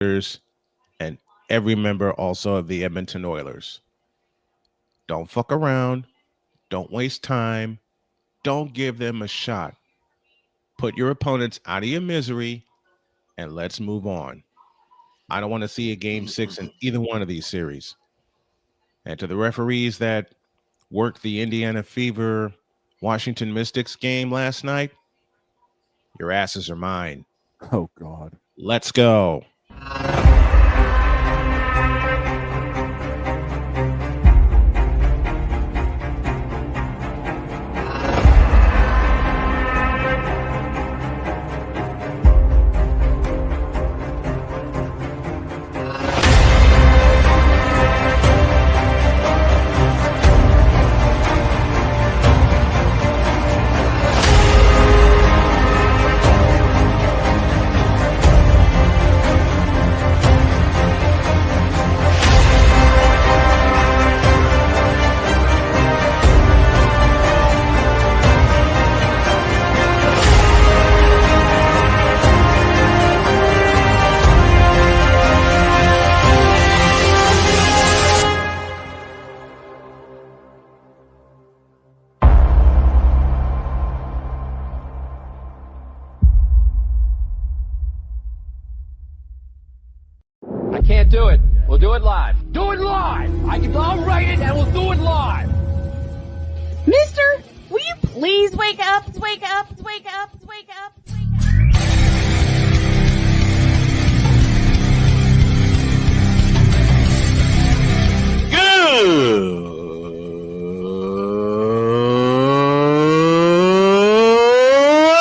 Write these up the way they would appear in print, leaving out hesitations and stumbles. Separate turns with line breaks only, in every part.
and every member also of the Edmonton Oilers. Don't fuck around. Don't waste time. Don't give them a shot. Put your opponents out of your misery and let's move on. I don't want to see a game 6 in either one of these series. And to the referees that worked the Indiana Fever Washington Mystics game last night, your asses are mine.
Oh, God.
Let's go.
Can't do it. We'll do it live. Do it live! I'll write it and we'll do it live!
Mister, will you please wake up, wake up, wake up, wake up, wake up?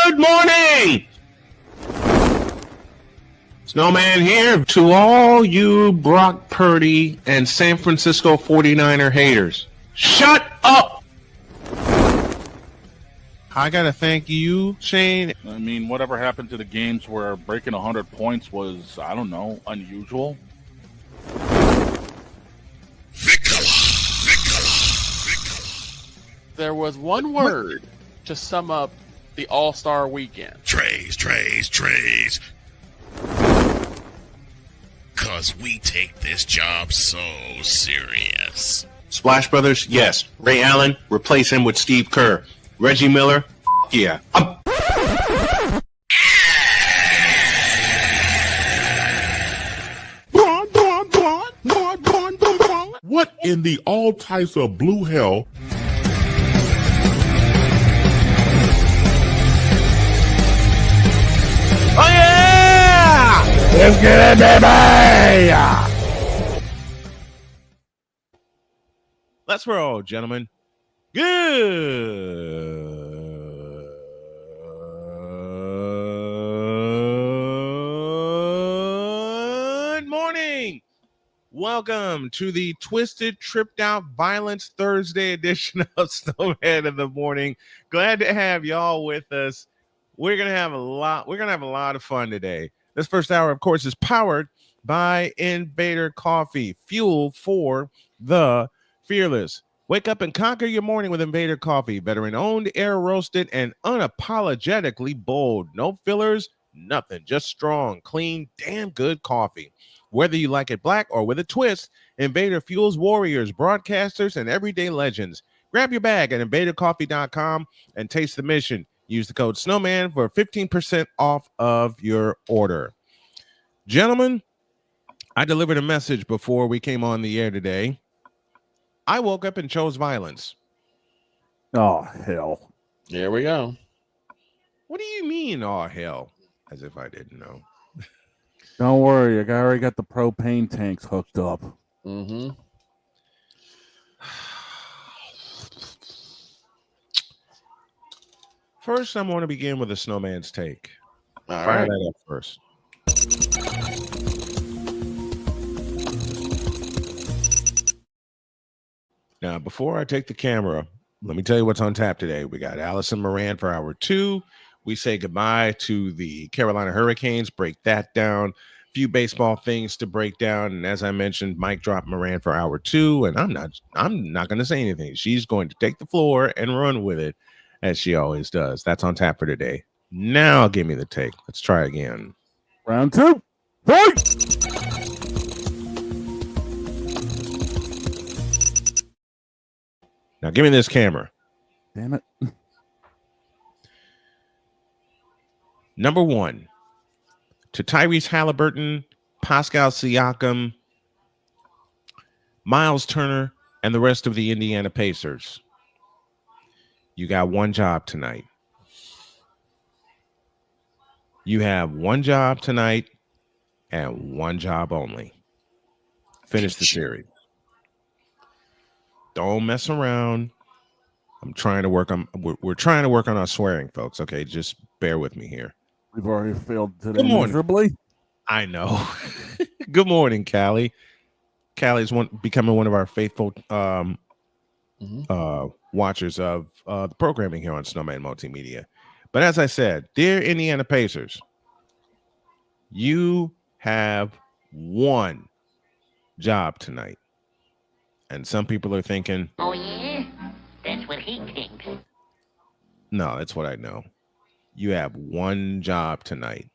Good morning! Snowman here to all you Brock Purdy and San Francisco 49er haters. Shut up! I gotta thank you, Shane.
I mean, whatever happened to the games where breaking 100 points was, I don't know, unusual?
There was one word to sum up the All-Star weekend.
Trays. Because we take this job so serious.
Splash Brothers, yes. Ray Allen, replace him with Steve Kerr. Reggie Miller, yeah.
What in the all types of blue hell?
Oh yeah!
Let's get it, baby!
Let's roll, gentlemen. Good morning. Welcome to the Twisted, Tripped Out Violence Thursday edition of Snowman in the Morning. Glad to have y'all with us. We're gonna have a lot of fun today. This first hour, of course, is powered by Invader Coffee, fuel for the fearless. Wake up and conquer your morning with Invader Coffee. Veteran owned, air roasted, and unapologetically bold. No fillers, nothing. Just strong, clean, damn good coffee. Whether you like it black or with a twist, Invader fuels warriors, broadcasters, and everyday legends. Grab your bag at invadercoffee.com and taste the mission. Use the code Snowman for 15% off of your order. Gentlemen, I delivered a message before we came on the air today. I woke up and chose violence.
Oh, hell.
There we go.
What do you mean, oh, hell? As if I didn't know.
Don't worry. I already got the propane tanks hooked up.
Mm-hmm.
First, I'm going to begin with a snowman's take.
All
Fire
right.
that up first. Now, before I take the camera, let me tell you what's on tap today. We got Allison Moran for hour 2. We say goodbye to the Carolina Hurricanes, break that down. A few baseball things to break down. And as I mentioned, Mike dropped Moran for hour 2, and I'm not going to say anything. She's going to take the floor and run with it, as she always does. That's on tap for today. Now give me the take. Let's try again.
Round 2. Fight!
Now give me this camera.
Damn it.
Number 1, to Tyrese Halliburton, Pascal Siakam, Miles Turner, and the rest of the Indiana Pacers. You got one job tonight. You have one job tonight and one job only. Finish the series. Don't mess around. I'm trying to work on. We're trying to work on our swearing, folks. Okay, just bear with me here.
We've already failed today
Good morning.
miserably.
I know. Good morning, Callie. Callie's becoming one of our faithful watchers of the programming here on Snowman Multimedia. But as I said, dear Indiana Pacers, you have one job tonight. And some people are thinking,
oh yeah? That's what he thinks.
no, that's what I know. You have one job tonight.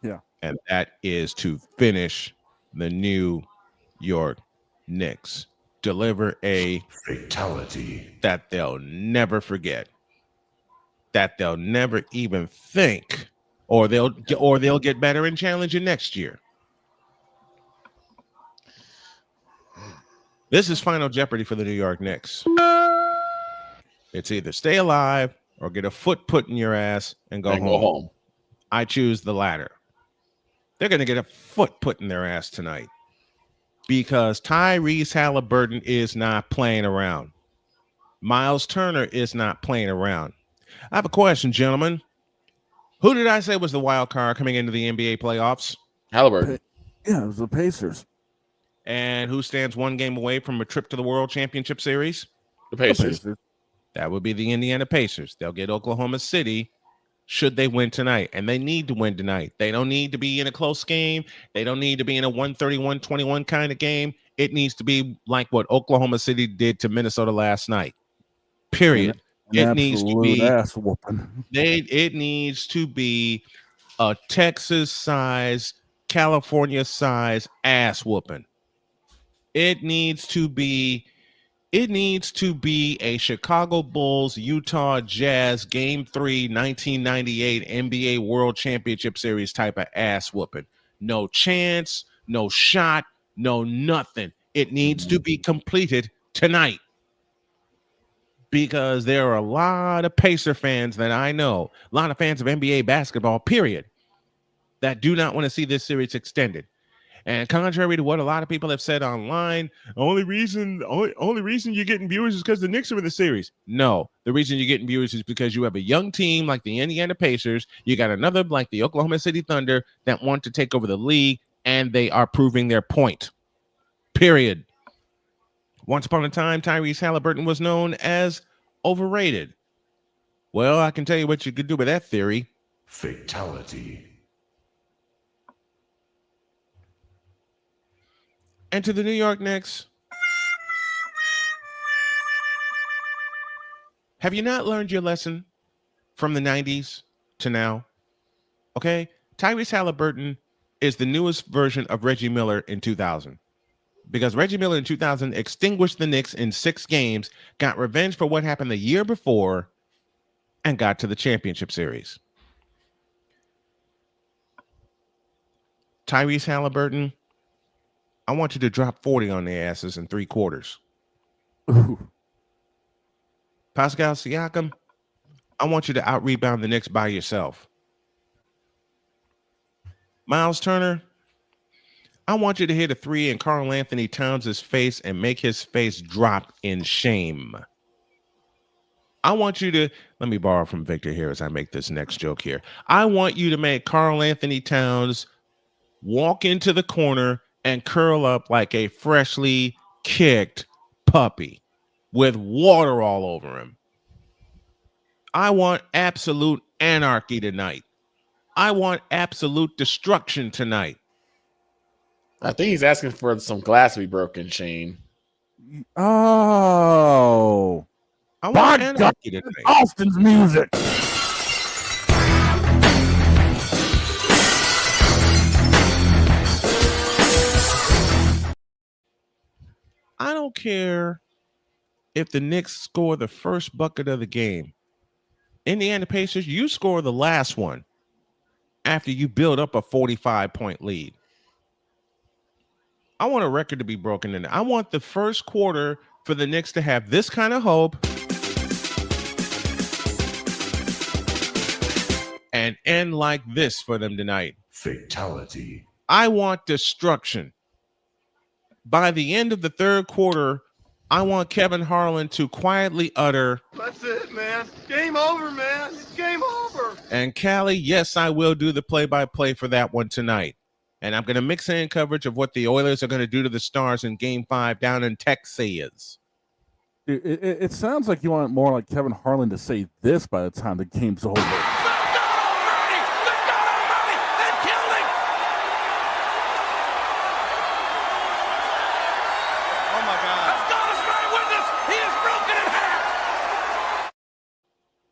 Yeah.
And that is to finish the New York Knicks. Deliver a
Fatality.
that they'll never forget. That they'll never even think. Or they'll get better and challenge you next year. This is Final Jeopardy for the New York Knicks. It's either stay alive or get a foot put in your ass and go home. I choose the latter. They're going to get a foot put in their ass tonight because Tyrese Halliburton is not playing around. Miles Turner is not playing around. I have a question, gentlemen. Who did I say was the wild card coming into the NBA playoffs?
Halliburton.
Yeah, it was the Pacers.
And who stands one game away from a trip to the World Championship Series?
The Pacers.
That would be the Indiana Pacers. They'll get Oklahoma City should they win tonight. And they need to win tonight. They don't need to be in a close game. They don't need to be in a 131-21 kind of game. It needs to be like what Oklahoma City did to Minnesota last night. Period. It needs to be
ass whooping.
It needs to be a Texas-size, California-size ass whooping. It needs to be a Chicago Bulls, Utah Jazz Game 3, 1998 NBA World Championship Series type of ass whooping. No chance, no shot, no nothing. It needs to be completed tonight. Because there are a lot of Pacer fans that I know, a lot of fans of NBA basketball, period, that do not want to see this series extended. And contrary to what a lot of people have said online, only reason you're getting viewers is because the Knicks are in the series. No, the reason you're getting viewers is because you have a young team like the Indiana Pacers. You got another like the Oklahoma City Thunder that want to take over the league, and they are proving their point. Period. Once upon a time, Tyrese Halliburton was known as overrated. Well, I can tell you what you could do with that theory.
Fatality.
And to the New York Knicks, have you not learned your lesson from the 90s to now? Okay, Tyrese Halliburton is the newest version of Reggie Miller in 2000. Because Reggie Miller in 2000 extinguished the Knicks in 6 games, got revenge for what happened the year before, and got to the championship series. Tyrese Halliburton, I want you to drop 40 on their asses in 3 quarters.
Ooh.
Pascal Siakam, I want you to out-rebound the Knicks by yourself. Miles Turner, I want you to hit a 3 in Karl Anthony Towns' face and make his face drop in shame. I want you to, let me borrow from Victor here as I make this next joke here. I want you to make Karl Anthony Towns walk into the corner and curl up like a freshly kicked puppy with water all over him. I want absolute anarchy tonight. I want absolute destruction tonight.
I think he's asking for some glass to be broken, Shane.
Oh.
I want anarchy tonight.
Austin's music.
I don't care if the Knicks score the first bucket of the game. Indiana Pacers, you score the last one after you build up a 45-point lead. I want a record to be broken in. I want the first quarter for the Knicks to have this kind of hope and end like this for them tonight.
Fatality.
I want destruction. By the end of the third quarter, I want Kevin Harlan to quietly utter,
"That's it, man. Game over, man. It's game over."
And Callie, yes, I will do the play-by-play for that one tonight. And I'm going to mix in coverage of what the Oilers are going to do to the Stars in Game 5 down in Texas.
It sounds like you want more like Kevin Harlan to say this by the time the game's over.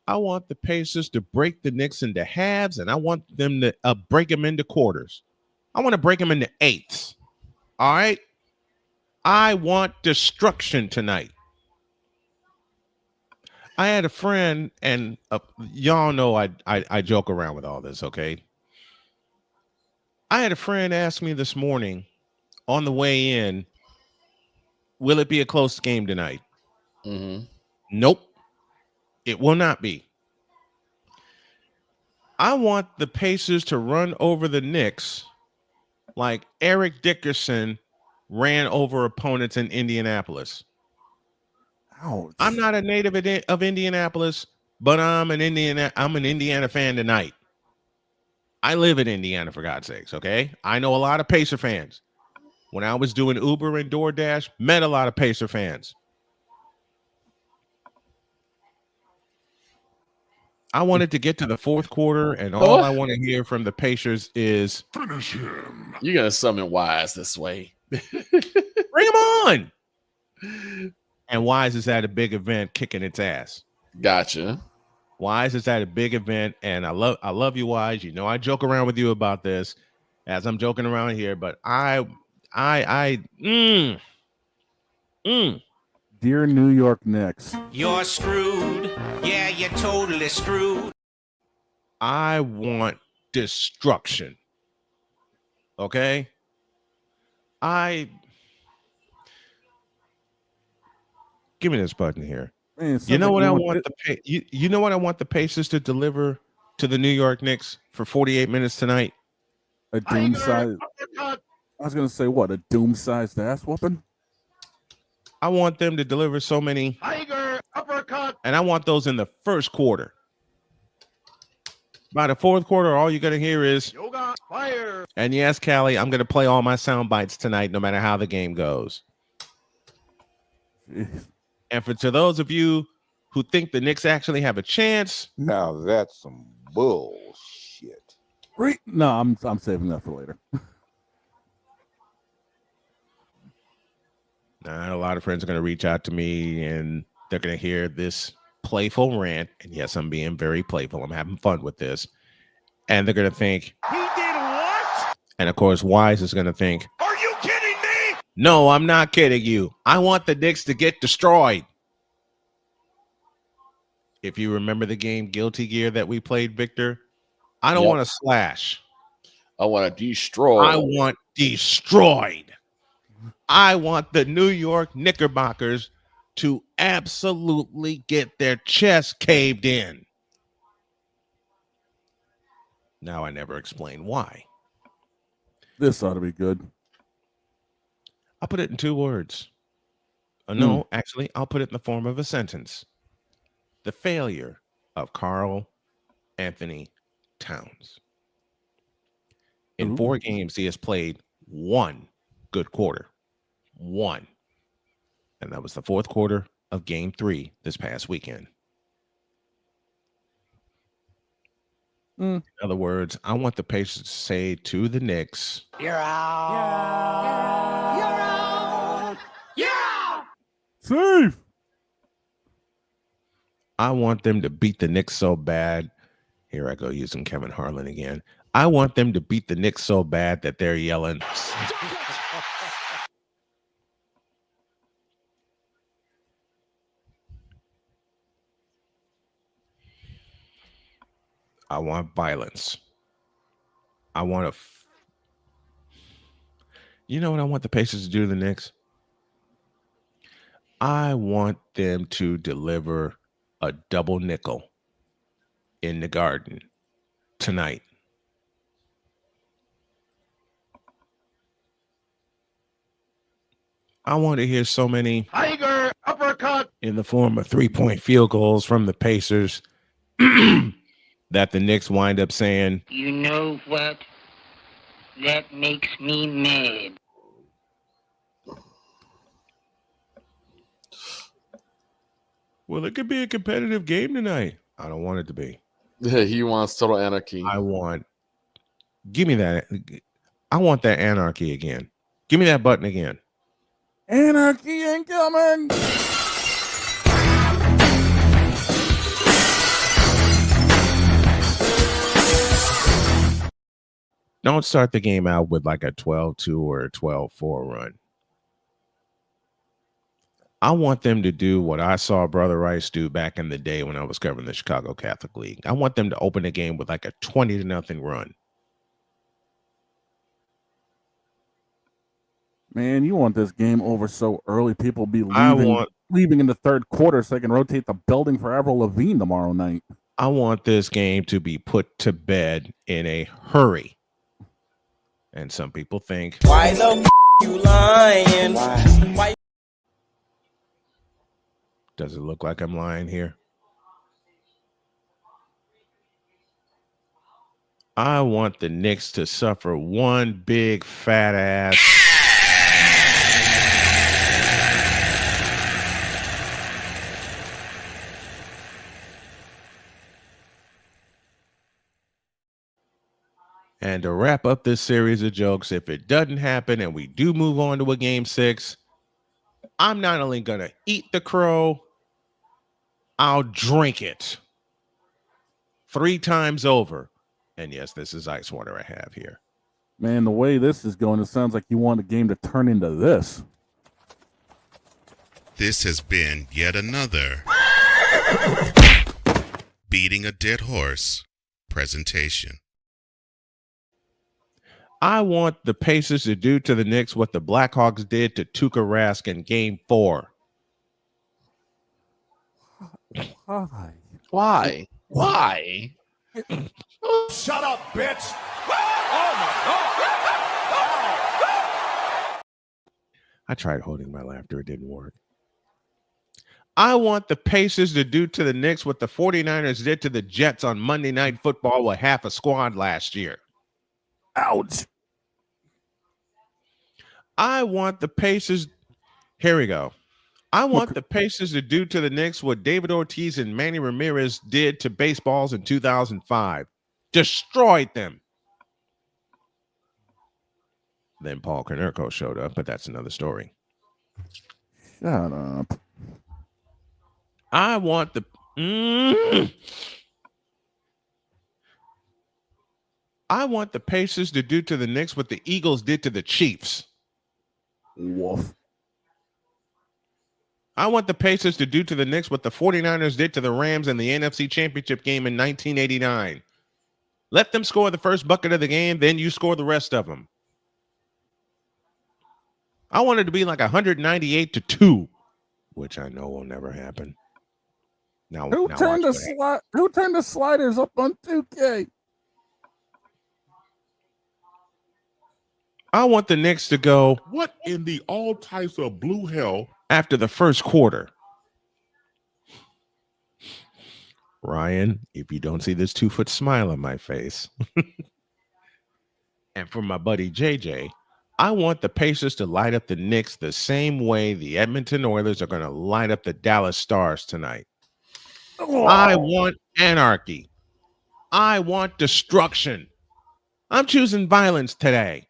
I want the Pacers to break the Knicks into halves, and I want them to break them into quarters. I want to break them into eighths. All right? I want destruction tonight. I had a friend, and y'all know I joke around with all this, okay? I had a friend ask me this morning on the way in, will it be a close game tonight?
Mm-hmm.
Nope. It will not be. I want the Pacers to run over the Knicks like Eric Dickerson ran over opponents in Indianapolis.
Ouch.
I'm not a native of Indianapolis, but I'm an Indiana fan tonight. I live in Indiana, for God's sakes, okay? I know a lot of Pacer fans. When I was doing Uber and DoorDash, met a lot of Pacer fans. I wanted to get to the fourth quarter, and all I want to hear from the Pacers is
finish him.
You're gonna summon Wise this way.
Bring him on. And Wise is at a big event kicking its ass.
Gotcha.
Wise is at a big event, and I love you, Wise. You know I joke around with you about this as I'm joking around here, but
Dear New York Knicks,
You're screwed. Yeah, you're totally screwed.
I want destruction. Okay? Give me this button here.
man,
You know what I want you know what I want the Pacers to deliver to the New York Knicks for 48 minutes tonight?
a doom size. I was gonna say what, a doom sized ass whooping.
I want them to deliver so many.
Tiger uppercut.
And I want those in the first quarter. By the fourth quarter, all you're going to hear is
Yoga fire.
And yes, Callie, I'm going to play all my sound bites tonight, no matter how the game goes.
Jeez.
And to those of you who think the Knicks actually have a chance,
Now that's some bullshit.
No, I'm saving that for later.
a lot of friends are going to reach out to me and they're going to hear this playful rant. And yes, I'm being very playful. I'm having fun with this. And they're going to think,
He did what?
and of course, Wise is going to think,
Are you kidding me?
no, I'm not kidding you. I want the Knicks to get destroyed. If you remember the game Guilty Gear that we played, Victor, I don't want to slash.
I want to destroy.
I want destroyed. I want the New York Knickerbockers to absolutely get their chest caved in. Now, I never explain why.
This ought to be good.
I'll put it in 2 words. No, actually, I'll put it in the form of a sentence. The failure of Karl Anthony Towns. In 4 games, he has played 1 good quarter. 1. And that was the fourth quarter of Game 3 this past weekend. In other words, I want the Pacers to say to the Knicks,
You're out. You're out. You're out.
Safe.
I want them to beat the Knicks so bad. Here I go using Kevin Harlan again. I want them to beat the Knicks so bad that they're yelling. I want violence. I want to. You know what I want the Pacers to do to the Knicks? I want them to deliver a double nickel in the Garden tonight. I want to hear so many
Tiger uppercut
in the form of 3-point field goals from the Pacers that the Knicks wind up saying,
You know what? That makes me mad.
well, it could be a competitive game tonight. I don't want it to be.
Yeah, he wants total anarchy.
Give me that. I want that anarchy again. Give me that button again.
Anarchy incoming.
Don't start the game out with like a 12-2 or a 12-4 run. I want them to do what I saw Brother Rice do back in the day when I was covering the Chicago Catholic League. I want them to open the game with like a 20-0 run.
Man, you want this game over so early. People be leaving in the third quarter so they can rotate the building for Avril Lavigne tomorrow night.
I want this game to be put to bed in a hurry. And some people think,
why the you lying? Why?
Does it look like I'm lying here? I want the Knicks to suffer one big fat ass and to wrap up this series of jokes, if it doesn't happen and we do move on to a game 6, I'm not only going to eat the crow, I'll drink it 3 times over. And yes, this is ice water I have here.
Man, the way this is going, it sounds like you want the game to turn into this.
This has been yet another Beating a Dead Horse presentation.
I want the Pacers to do to the Knicks what the Blackhawks did to Tuukka Rask in Game 4.
Why?
Why? Why?
Shut up, bitch!
I tried holding my laughter. It didn't work. I want the Pacers to do to the Knicks what the 49ers did to the Jets on Monday Night Football with half a squad last year.
Ouch.
I want the Pacers. Here we go. I want the Pacers to do to the Knicks what David Ortiz and Manny Ramirez did to baseballs in 2005. Destroyed them. Then Paul Konerko showed up, but that's another story.
Shut up.
I want the I want the Pacers to do to the Knicks what the Eagles did to the Chiefs.
Woof.
I want the Pacers to do to the Knicks what the 49ers did to the Rams in the NFC Championship game in 1989. Let them score the first bucket of the game, then you score the rest of them. I want it to be like 198-2, which I know will never happen.
Who turned the sliders up on 2K?
I want the Knicks to go.
What in the all types of blue hell?
After the first quarter. Ryan, if you don't see this 2-foot smile on my face. And for my buddy JJ, I want the Pacers to light up the Knicks the same way the Edmonton Oilers are going to light up the Dallas Stars tonight. Oh. I want anarchy. I want destruction. I'm choosing violence today,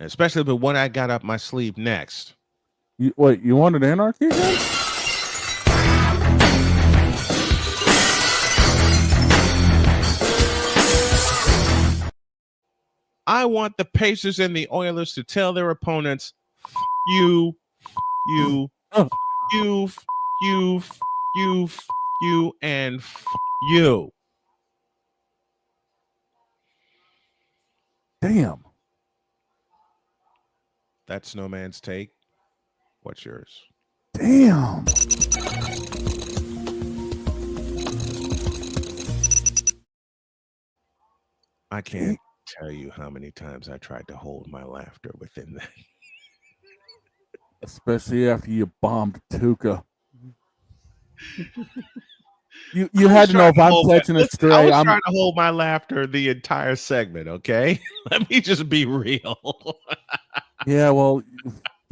especially with what I got up my sleeve next.
You wanted anarchy again?
I want the Pacers and the Oilers to tell their opponents, you, and you.
Damn.
That's Snowman's take. What's yours?
Damn.
I can't tell you how many times I tried to hold my laughter within that.
Especially after you bombed Tuca. You had to know if I'm catching it straight.
I was trying to hold my laughter the entire segment, okay? Let me just be real.
Yeah, well,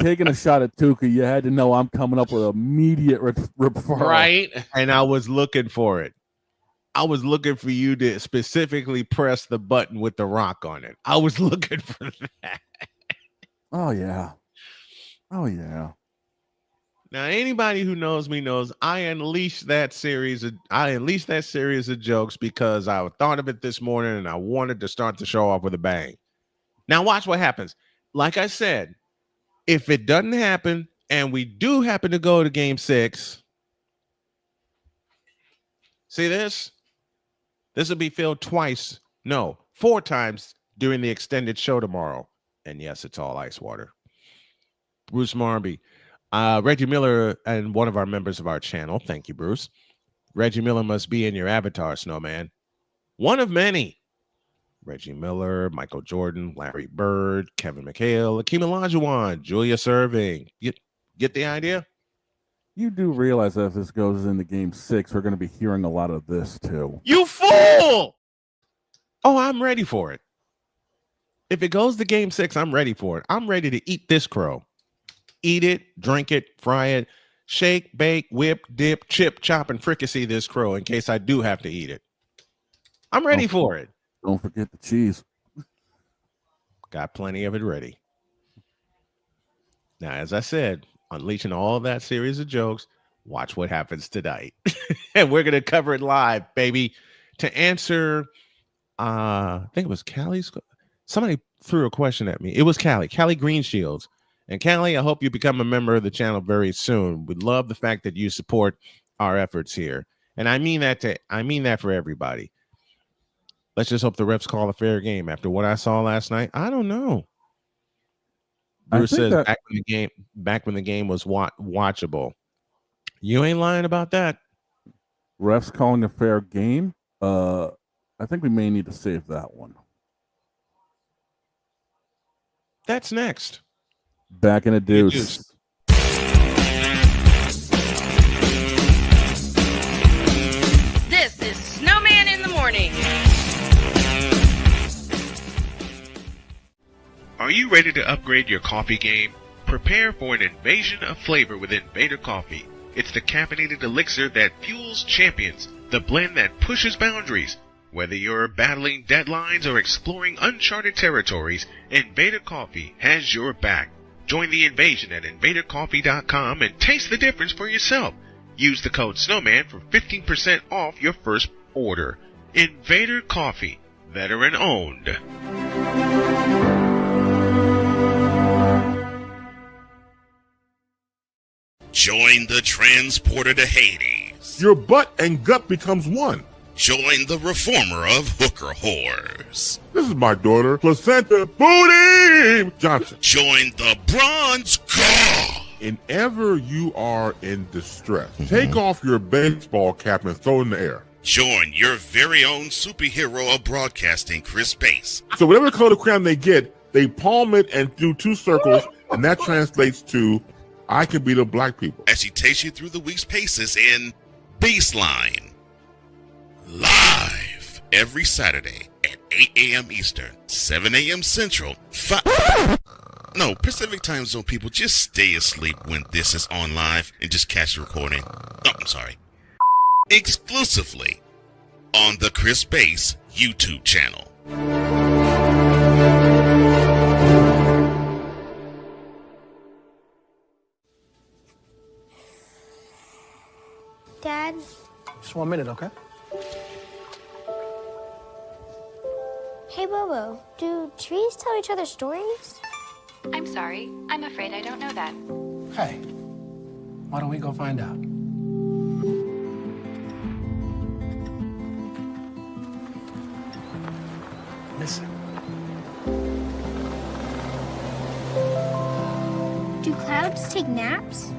taking a shot at Tuca, you had to know I'm coming up with immediate referral.
Right.
And I was looking for it. I was looking for you to specifically press the button with the rock on it. I was looking for that.
Oh, yeah. Oh, yeah.
Now, anybody who knows me knows I unleashed that series of jokes because I thought of it this morning and I wanted to start the show off with a bang. Now, watch what happens. Like I said, if it doesn't happen and we do happen to go to game 6, see this? This will be filled 4 times during the extended show tomorrow. And yes, it's all ice water. Bruce Marby. Reggie Miller and one of our members of our channel. Thank you, Bruce. Reggie Miller must be in your avatar, Snowman. One of many. Reggie Miller, Michael Jordan, Larry Bird, Kevin McHale, Akeem Olajuwon, Julius Erving. Get the idea?
You do realize that if this goes into game 6, we're going to be hearing a lot of this too.
You fool! Oh, I'm ready for it. If it goes to game 6, I'm ready for it. I'm ready to eat this crow. Eat it, drink it, fry it, shake, bake, whip, dip, chip, chop, and fricassee this crow in case I do have to eat it. I'm ready for it.
Don't forget the cheese.
Got plenty of it ready. Now, as I said, unleashing all that series of jokes, watch what happens tonight. And we're going to cover it live, baby. To answer, I think it was Callie's. Somebody threw a question at me. It was Callie Greenshields. And Callie, I hope you become a member of the channel very soon. We love the fact that you support our efforts here. And I mean that for everybody. Let's just hope the refs call a fair game. After what I saw last night, I don't know. Bruce says back when the game was watchable. You ain't lying about that.
Refs calling a fair game. I think we may need to save that one.
That's next.
Back in a deuce.
This is Snowman in the morning.
Are you ready to upgrade your coffee game? Prepare for an invasion of flavor with Invader Coffee. It's the caffeinated elixir that fuels champions, the blend that pushes boundaries. Whether you're battling deadlines or exploring uncharted territories, Invader Coffee has your back. Join the invasion at invadercoffee.com and taste the difference for yourself. Use the code Snowman for 15% off your first order. Invader Coffee, veteran owned.
Join the transporter to Hades.
Your butt and gut becomes one.
Join the reformer of hooker whores.
This is my daughter, Placenta Booty Johnson.
Join the bronze god.
Whenever you are in distress, take off your baseball cap and throw it in the air.
Join your very own superhero of broadcasting, Chris Bass.
So whatever color crayon they get, they palm it and do 2 circles, and that translates to, I can beat up black people.
As he takes you through the week's paces in Baseline. Live every Saturday at 8 a.m. Eastern, 7 a.m. Central, Pacific Time Zone people, just stay asleep when this is on live and just catch the recording. Oh, I'm sorry. Exclusively on the Chris Bass YouTube channel.
Dad?
Just 1 minute, okay?
Hey, Bobo, do trees tell each other stories?
I'm sorry. I'm afraid I don't know that.
Hey, why don't we go find out? Listen.
Do clouds take naps?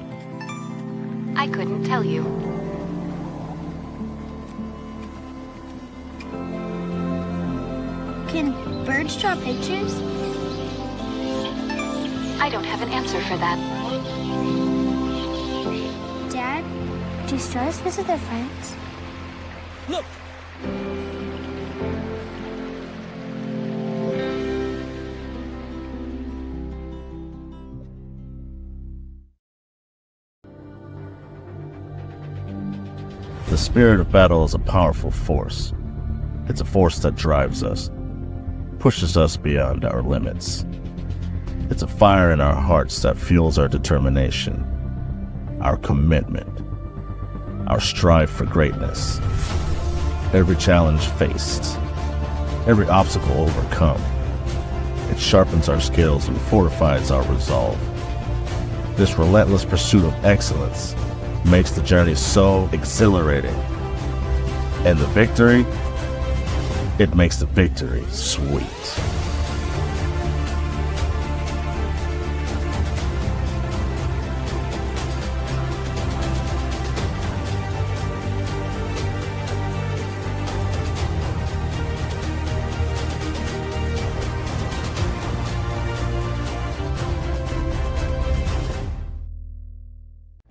I couldn't tell you.
Can birds draw pictures?
I don't have an answer for that.
Dad, do stars visit their friends?
Look!
The spirit of battle is a powerful force. It's a force that drives us, pushes us beyond our limits. It's a fire in our hearts that fuels our determination, our commitment, our strive for greatness. Every challenge faced, every obstacle overcome, it sharpens our skills and fortifies our resolve. This relentless pursuit of excellence makes the journey so exhilarating. And the victory, it makes the victory sweet.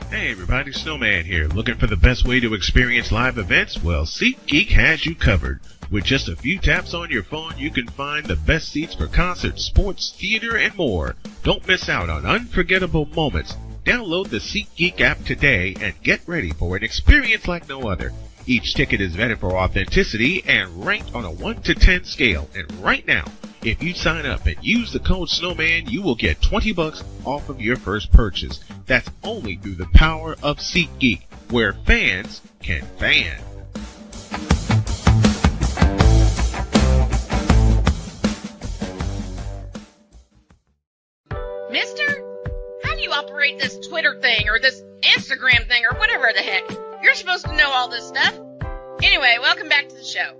Hey everybody, Snowman here. Looking for the best way to experience live events? Well, SeatGeek has you covered. With just a few taps on your phone, you can find the best seats for concerts, sports, theater, and more. Don't miss out on unforgettable moments. Download the SeatGeek app today and get ready for an experience like no other. Each ticket is vetted for authenticity and ranked on a 1 to 10 scale. And right now, if you sign up and use the code Snowman, you will get $20 off of your first purchase. That's only through the power of SeatGeek, where fans can fan.
Mister, how do you operate this Twitter thing or this Instagram thing or whatever the heck? You're supposed to know all this stuff. Anyway, welcome back to the show.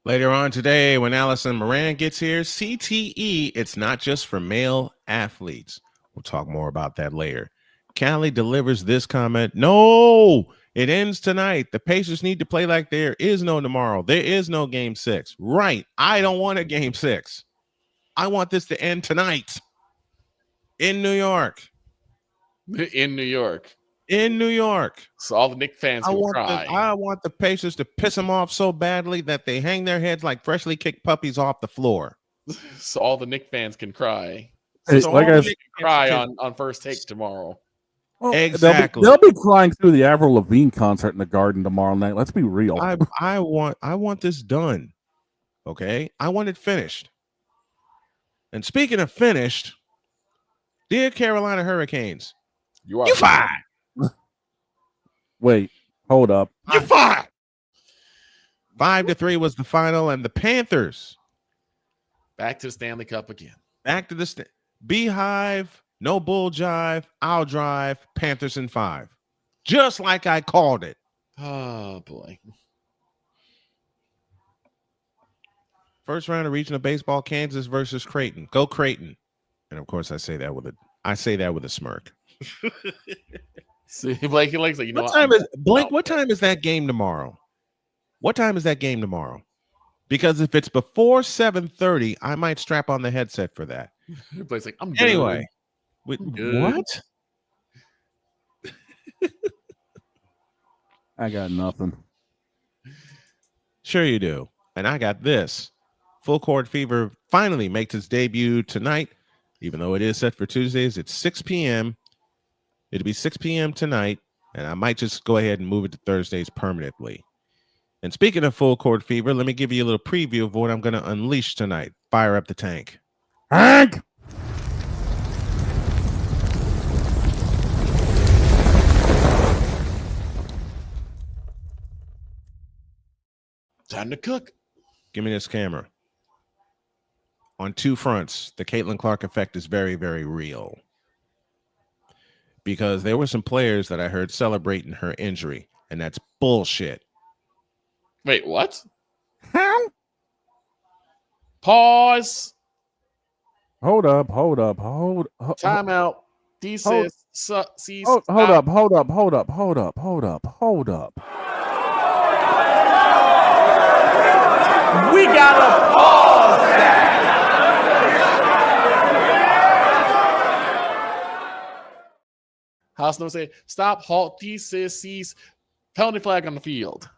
Later on today, when Allison Moran gets here, CTE, it's not just for male athletes. We'll talk more about that later. Callie delivers this comment. No, it ends tonight. The Pacers need to play like there is no tomorrow. There is no game 6. Right. I don't want a game 6. I want this to end tonight in New York.
In New York.
In New York.
So all the Knicks fans can cry.
I want the Pacers to piss them off so badly that they hang their heads like freshly kicked puppies off the floor.
So all the Knicks fans can cry.
Hey,
So
like
all
I
the Knicks can cry on First Take tomorrow.
Well,
exactly.
They'll be crying through the Avril Lavigne concert in the Garden tomorrow night. Let's be real.
I want this done. Okay? I want it finished. And speaking of finished, dear Carolina Hurricanes, you fired.
Wait, hold up.
You fired. 5-3 was the final, and the Panthers
back to the Stanley Cup again.
Back to the Beehive. No bull jive. I'll drive. Panthers in 5. Just like I called it.
Oh boy.
First round of regional baseball, Kansas versus Creighton. Go Creighton. And of course, I say that with a smirk.
See, Blake likes like, you know
what time is Blake? What time is that game tomorrow? What time is that game tomorrow? Because if it's before 7:30, I might strap on the headset for that.
Blake's like, I'm good.
Anyway. What?
I got nothing.
Sure you do. And I got this. Full Court Fever finally makes its debut tonight. Even though it is set for Tuesdays, it's 6 p.m. It'll be 6 p.m. tonight, and I might just go ahead and move it to Thursdays permanently. And speaking of Full Court Fever, let me give you a little preview of what I'm going to unleash tonight. Fire up the tank.
Hank!
Time to cook.
Give me this camera. On 2 fronts, the Caitlin Clark effect is very, very real. Because there were some players that I heard celebrating her injury, and that's bullshit.
Wait, what? How? Pause.
Hold up.
Timeout. D says, sees.
Hold up.
We gotta pause that.
House Snowman said, stop, halt, D says, sees. Penalty flag on the field.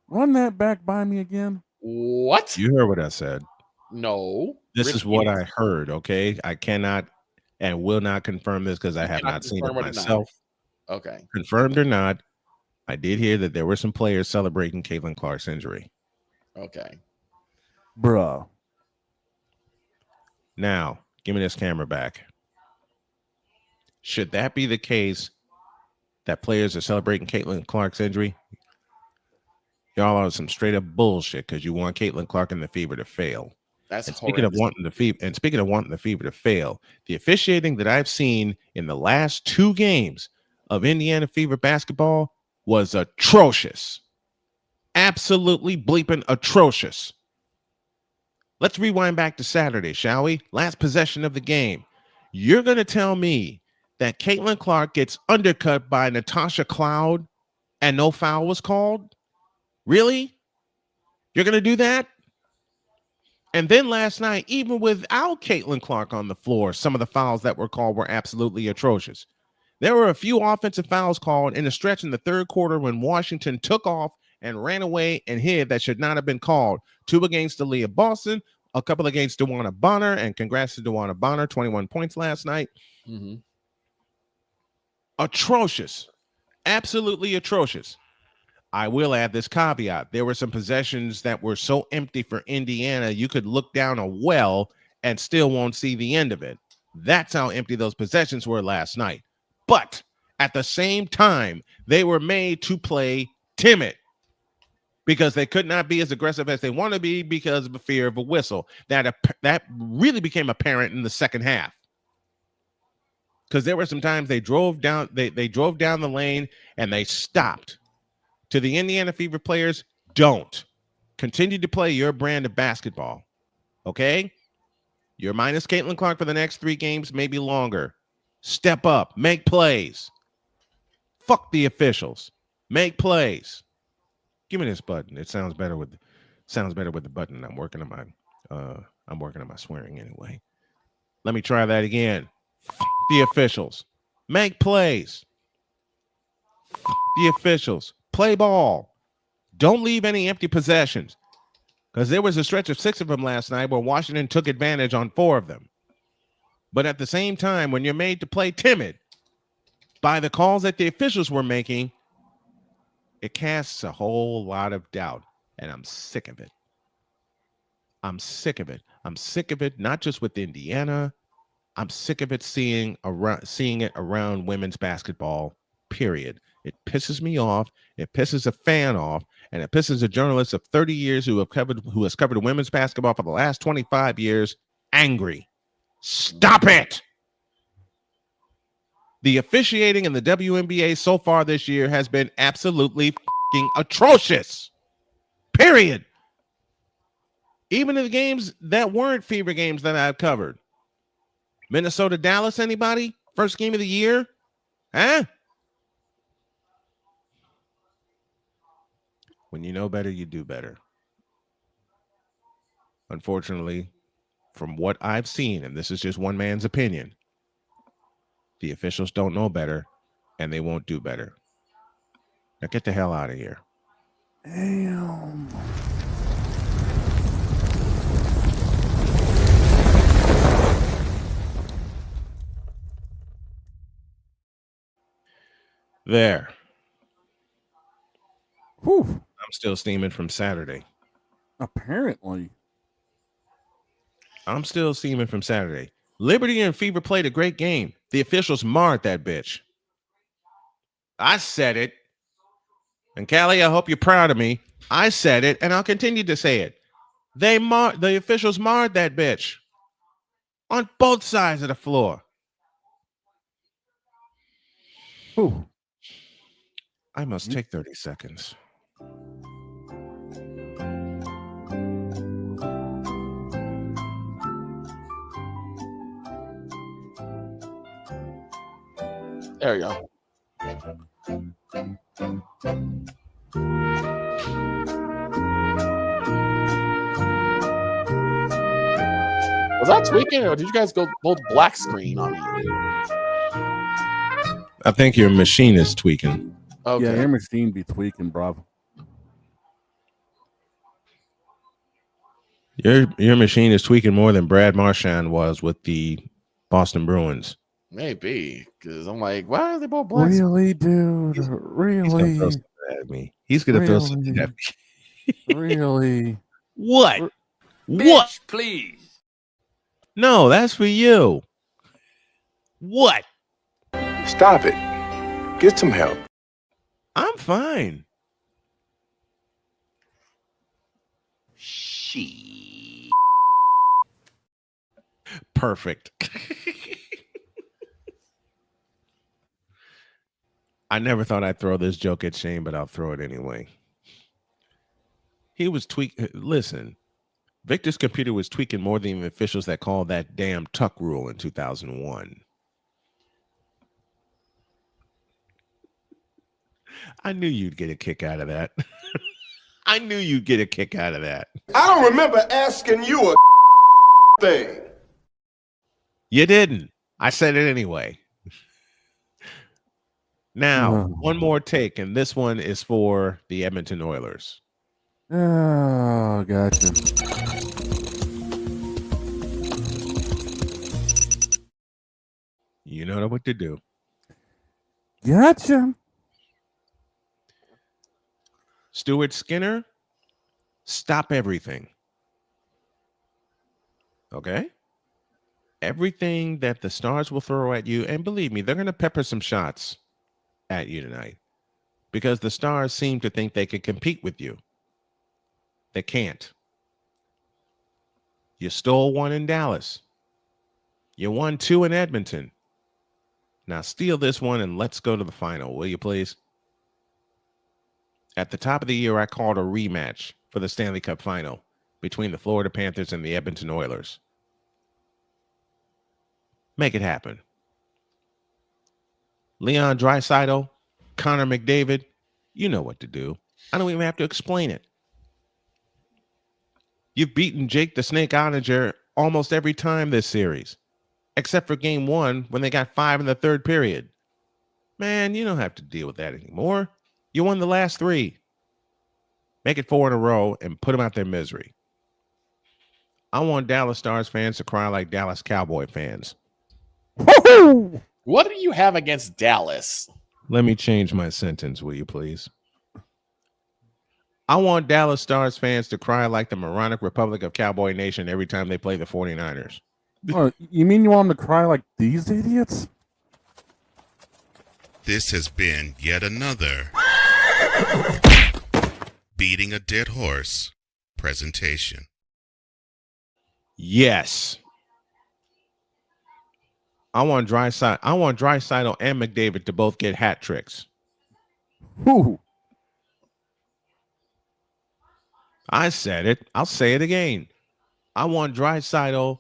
Run that back by me again.
What?
You heard what I said.
No.
This is what I heard, okay? I cannot and will not confirm this because I have not seen it myself.
Okay.
Confirmed or not, I did hear that there were some players celebrating Caitlin Clark's injury.
Okay.
Bruh.
Now, give me this camera back. Should that be the case that players are celebrating Caitlin Clark's injury? Y'all are some straight up bullshit because you want Caitlin Clark and the Fever to fail.
That's
speaking of wanting the Fever to fail, the officiating that I've seen in the last 2 games of Indiana Fever basketball was atrocious. Absolutely bleeping atrocious. Let's rewind back to Saturday, shall we? Last possession of the game. You're going to tell me that Caitlin Clark gets undercut by Natasha Cloud and no foul was called? Really? You're going to do that? And then last night, even without Caitlin Clark on the floor, some of the fouls that were called were absolutely atrocious. There were a few offensive fouls called in a stretch in the third quarter when Washington took off and ran away and hid that should not have been called. 2 against Aaliyah Boston, a couple against DeWanna Bonner, and congrats to DeWanna Bonner, 21 points last night.
Mm-hmm.
Atrocious. Absolutely atrocious. I will add this caveat. There were some possessions that were so empty for Indiana, you could look down a well and still won't see the end of it. That's how empty those possessions were last night. But at the same time, they were made to play timid because they could not be as aggressive as they want to be because of the fear of a whistle. That really became apparent in the second half. Because there were some times they drove down, they drove down the lane and they stopped. To the Indiana Fever players, don't. Continue to play your brand of basketball. Okay? You're minus Caitlin Clark for the next 3 games, maybe longer. Step up. Make plays. Fuck the officials. Make plays. Give me this button. It sounds better with the button. I'm working on my swearing anyway. Let me try that again. Fuck the officials. Make plays. Fuck the officials. Play ball. Don't leave any empty possessions. Because there was a stretch of 6 of them last night where Washington took advantage on 4 of them. But at the same time, when you're made to play timid by the calls that the officials were making, it casts a whole lot of doubt. And I'm sick of it. I'm sick of it, not just with Indiana. I'm sick of it seeing it around women's basketball, period. It pisses me off. It pisses a fan off, and it pisses a journalist of 30 years who has covered women's basketball for the last 25 years angry. Stop it. The officiating in the WNBA so far this year has been absolutely fucking atrocious. Period. Even in the games that weren't Fever games that I've covered. Minnesota, Dallas, anybody? First game of the year? Huh? When you know better, you do better. Unfortunately, from what I've seen, and this is just one man's opinion, the officials don't know better, and they won't do better. Now get the hell out of here.
Damn.
There.
Whew.
I'm still steaming from Saturday.
Apparently.
I'm still steaming from Saturday. Liberty and Fever played a great game. The officials marred that bitch. I said it. And Callie, I hope you're proud of me. I said it, and I'll continue to say it. The officials marred that bitch. On both sides of the floor.
Whew.
I must take 30 seconds.
There you go. Was I tweaking, or did you guys go both black screen on me?
I think your machine is tweaking.
Okay.
Yeah, your machine be tweaking, bro.
Your machine is tweaking more than Brad Marchand was with the Boston Bruins.
Maybe, because I'm like, why are they both black?
Really, dude? Really?
He's gonna throw something at me. He's gonna throw something at me.
Really?
What?
Bitch,
What?
please.
No, that's for you. What?
Stop it. Get some help.
I'm fine. Perfect. I never thought I'd throw this joke at Shane, but I'll throw it anyway. He was Listen, Victor's computer was tweaking more than the officials that called that damn tuck rule in 2001. I knew you'd get a kick out of that. I knew you'd get a kick out of that.
I don't remember asking you a thing.
You didn't. I said it anyway. Now, one more take, and this one is for the Edmonton Oilers.
Oh, gotcha.
You know what to do.
Gotcha.
Stuart Skinner, stop everything. Okay? Everything that the Stars will throw at you, and believe me, they're going to pepper some shots at you tonight because the Stars seem to think they can compete with you. They can't. You stole one in Dallas. You won two in Edmonton. Now steal this one and let's go to the final, will you please? At the top of the year, I called a rematch for the Stanley Cup Final between the Florida Panthers and the Edmonton Oilers. Make it happen. Leon Draisaitl, Connor McDavid, you know what to do. I don't even have to explain it. You've beaten Jake the Snake Oettinger almost every time this series, except for game one when they got 5 in the third period. Man, you don't have to deal with that anymore. You won the last 3. Make it 4 in a row and put them out their misery. I want Dallas Stars fans to cry like Dallas Cowboy fans.
Woo-hoo!
What do you have against Dallas?
Let me change my sentence, will you please? I want Dallas Stars fans to cry like the moronic Republic of Cowboy Nation every time they play the 49ers.
Oh, you mean you want them to cry like these idiots?
This has been yet another Beating a Dead Horse presentation.
Yes. I want Draisaitl and McDavid to both get hat tricks.
Who?
I said it. I'll say it again. I want Draisaitl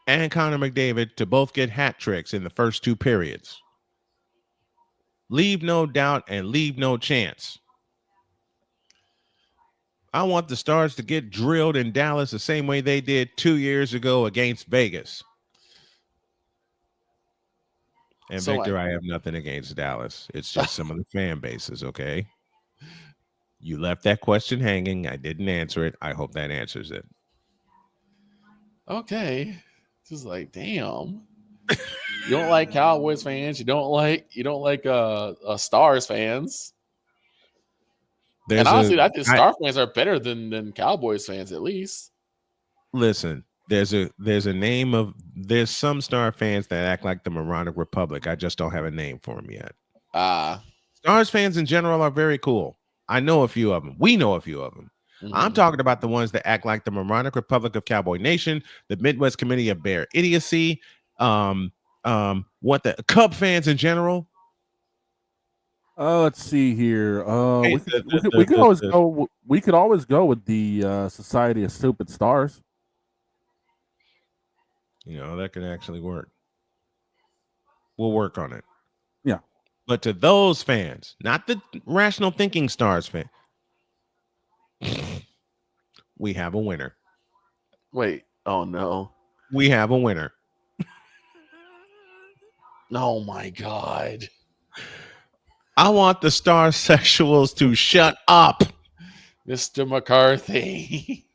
and Connor McDavid to both get hat tricks in the first 2 periods. Leave no doubt and leave no chance. I want the Stars to get drilled in Dallas the same way they did 2 years ago against Vegas. And
So
Victor, I have nothing against Dallas. It's just some of the fan bases, okay? You left that question hanging. I didn't answer it. I hope that answers it.
Okay. Just like, damn. You don't like Cowboys fans. You don't like Stars fans. And honestly, I think Star fans are better than Cowboys fans, at least.
Listen, there's some Star fans that act like the moronic Republic. I just don't have a name for them yet. Stars fans in general are very cool. I know a few of them. We know a few of them. Mm-hmm. I'm talking about the ones that act like the moronic Republic of Cowboy Nation, the Midwest Committee of Bear Idiocy, what the Cub fans in general.
Let's see here. We could always go. We could always go with the Society of Stupid Stars.
You know, that could actually work. We'll work on it.
Yeah.
But to those fans, not the rational thinking Stars fan, we have a winner.
Wait. Oh, no.
We have a winner.
Oh, my God.
I want the Star Sexuals to shut up.
Mr. McCarthy.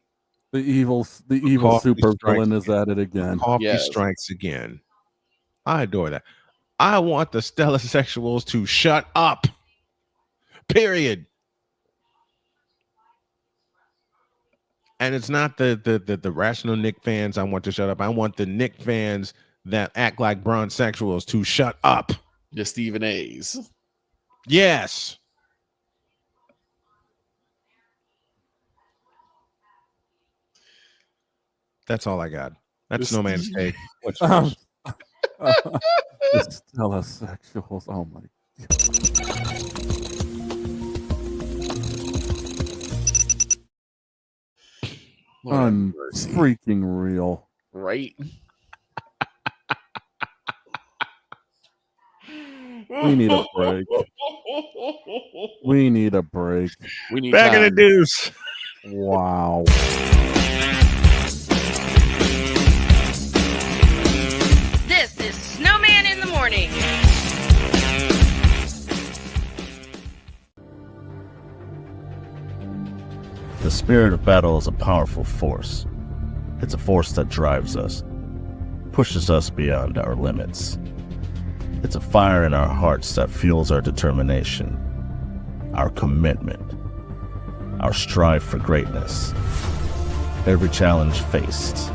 The evil super villain is at it again.
Coffee strikes again. I adore that. I want the Stella Sexuals to shut up. Period. And it's not the rational Nick fans I want to shut up. I want the Nick fans that act like bronze sexuals to shut up.
The Stephen A's.
Yes. That's all I got. That's Snowman's take. What's yours?
The Stella Sexuals. Oh my God. Unfreaking real.
Right.
We need a break. We need a break.
We need
back in the deuce.
Wow.
This is Snowman in the morning.
The spirit of battle is a powerful force. It's a force that drives us, pushes us beyond our limits. It's a fire in our hearts that fuels our determination, our commitment, our strive for greatness. Every challenge faced,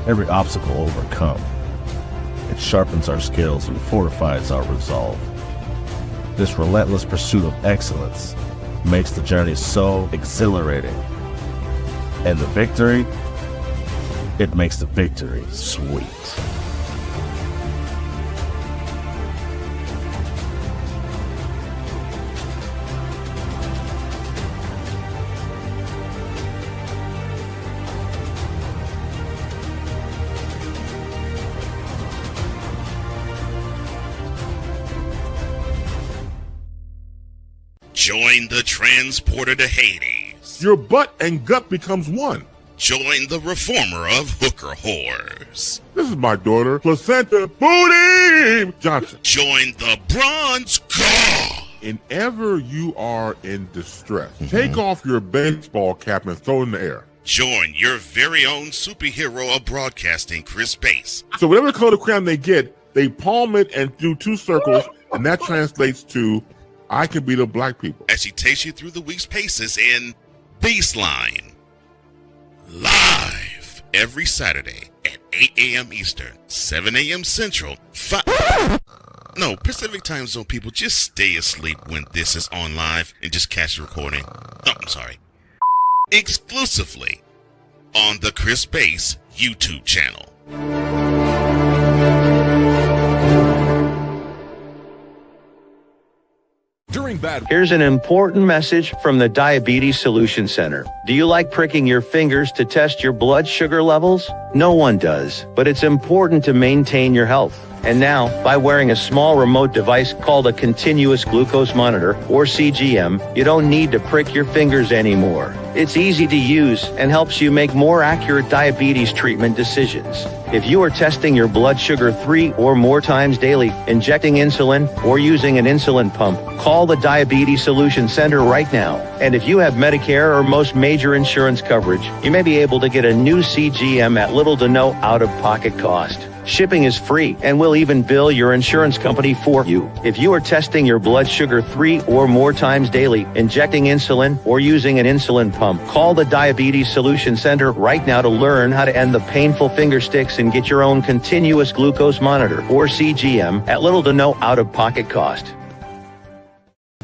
every obstacle overcome, it sharpens our skills and fortifies our resolve. This relentless pursuit of excellence makes the journey so exhilarating. And the victory, it makes the victory sweet.
Join the transporter to Hades.
Your butt and gut becomes one.
Join the reformer of hooker whores.
This is my daughter, Placenta Booty Johnson.
Join the bronze god.
Whenever you are in distress, take off your baseball cap and throw it in the air.
Join your very own superhero of broadcasting, Chris Bass.
So whatever color crayon they get, they palm it and do two circles, and that translates to I can beat up black people.
As she takes you through the week's paces in Baseline. Live every Saturday at 8 a.m. Eastern, 7 a.m. Central, Pacific time zone people, just stay asleep when this is on live and just catch the recording. Oh, I'm sorry. Exclusively on the Chris Bass YouTube channel.
Here's an important message from the Diabetes Solution Center. Do you like pricking your fingers to test your blood sugar levels? No one does, but it's important to maintain your health. And now, by wearing a small remote device called a continuous glucose monitor, or CGM, you don't need to prick your fingers anymore. It's easy to use and helps you make more accurate diabetes treatment decisions. If you are testing your blood sugar 3 or more times daily, injecting insulin, or using an insulin pump, call the Diabetes Solution Center right now. And if you have Medicare or most major insurance coverage, you may be able to get a new CGM at little to no out-of-pocket cost. Shipping is free, and we'll even bill your insurance company for you. If you are testing your blood sugar 3 or more times daily, injecting insulin, or using an insulin pump, call the Diabetes Solution Center right now to learn how to end the painful finger sticks and get your own continuous glucose monitor, or CGM, at little to no out-of-pocket cost.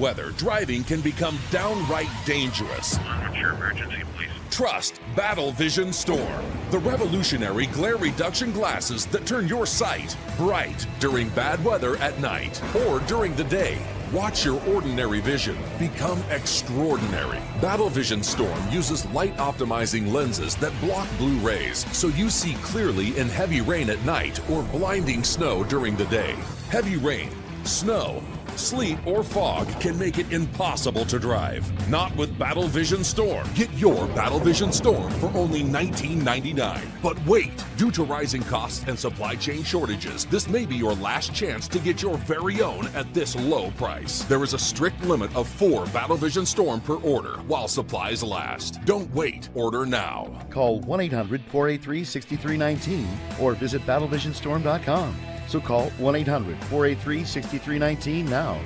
Weather, driving can become downright dangerous.
What's your emergency, please?
Trust Battle Vision Storm, the revolutionary glare reduction glasses that turn your sight bright during bad weather at night or during the day. Watch your ordinary vision become extraordinary. Battle Vision Storm uses light optimizing lenses that block blue rays so you see clearly in heavy rain at night or blinding snow during the day. Heavy rain, Snow, sleet, or fog can make it impossible to drive. Not with Battle Vision Storm. Get your Battle Vision Storm for only $19.99. But wait, due to rising costs and supply chain shortages, this may be your last chance to get your very own at this low price. There is a strict limit of 4 Battle Vision Storm per order while supplies last. Don't wait, order now.
Call 1-800-483-6319 or visit battlevisionstorm.com. So call 1-800-483-6319 now.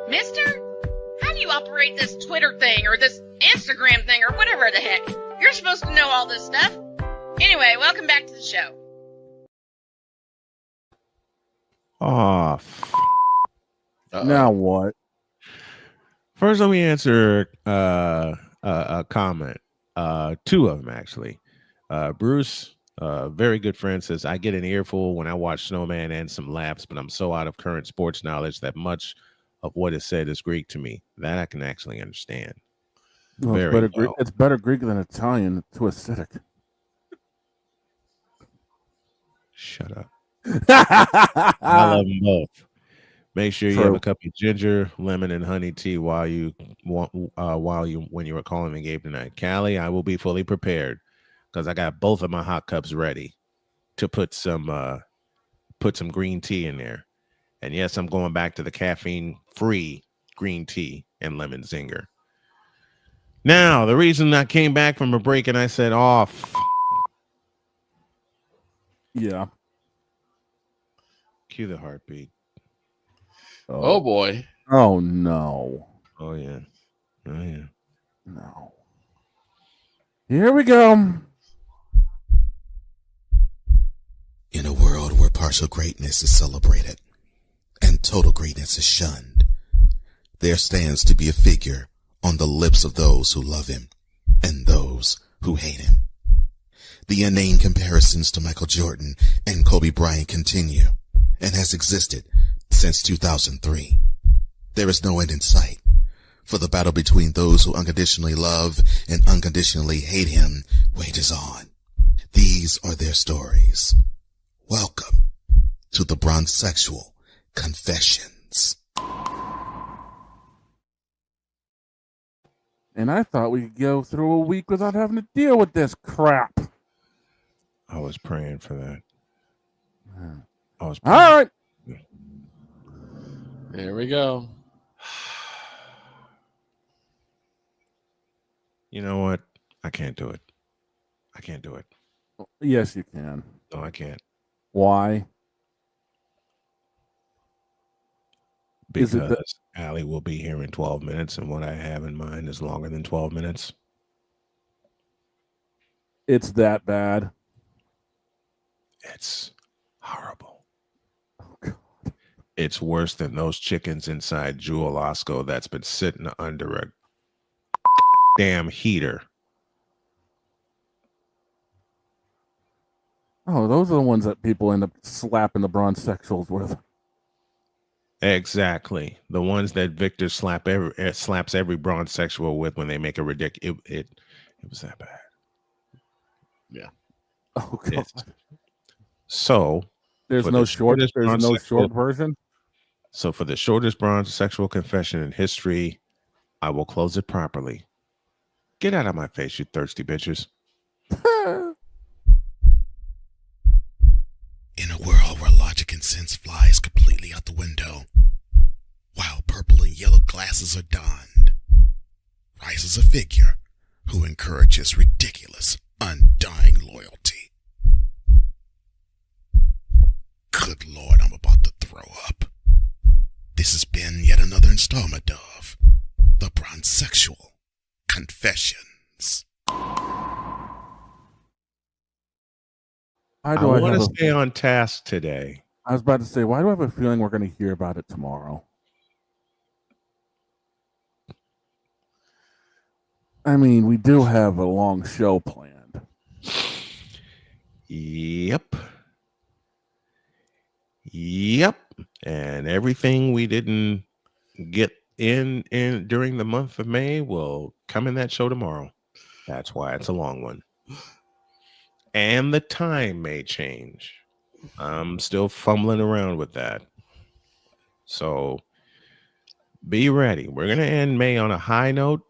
Mister, how do you operate this Twitter thing or this Instagram thing or whatever the heck? You're supposed to know all this stuff. Anyway, welcome back to the show.
Oh,
now what?
First, let me answer a comment. 2 of them, actually. Bruce, very good friend, says, I get an earful when I watch Snowman and some laughs, but I'm so out of current sports knowledge that much of what is said is Greek to me. That I can actually understand.
Well, it's better Greek than Italian to acidic.
Shut up. I love them both. Make sure you have a cup of ginger, lemon, and honey tea when you were calling the game tonight. Callie, I will be fully prepared because I got both of my hot cups ready to put some green tea in there. And yes, I'm going back to the caffeine-free green tea and lemon zinger. Now, the reason I came back from a break and I said,
yeah.
Cue the heartbeat.
Oh boy.
Oh no.
Oh yeah. Oh yeah.
No. Here we go.
In a world where partial greatness is celebrated and total greatness is shunned, there stands to be a figure on the lips of those who love him and those who hate him. The inane comparisons to Michael Jordan and Kobe Bryant continue and has existed since 2003. There is no end in sight, for the battle between those who unconditionally love and unconditionally hate him wages on. These are their stories. Welcome to the Bronzexual Confessions.
And I thought we could go through a week without having to deal with this crap.
I was praying for that.
All right.
There we go.
You know what? I can't do it. I can't do it.
Yes, you can.
No, I can't.
Why?
Because Allie will be here in 12 minutes, and what I have in mind is longer than 12 minutes.
It's that bad.
It's horrible. Oh, God. It's worse than those chickens inside Jewel Osco that's been sitting under a damn heater.
Oh, those are the ones that people end up slapping the Bronzexuals with.
Exactly. The ones that Victor slaps every Bronzexual with when they make a ridiculous. It was that bad.
Yeah.
Oh, God.
So
there's no short version.
So for the shortest Bronzexual confession in history, I will close it properly. Get out of my face, you thirsty bitches.
In a world where logic and sense flies completely out the window, while purple and yellow glasses are donned, rises a figure who encourages ridiculous, undying loyalty. Good Lord, I'm about to throw up. This has been yet another installment of the Bronzexual Confessions.
I want to stay on task today.
I was about to say, why do I have a feeling we're going to hear about it tomorrow? I mean, we do have a long show planned.
Yep. And everything we didn't get in during the month of May will come in that show tomorrow. That's why it's a long one. And the time may change. I'm still fumbling around with that. So be ready. We're going to end May on a high note.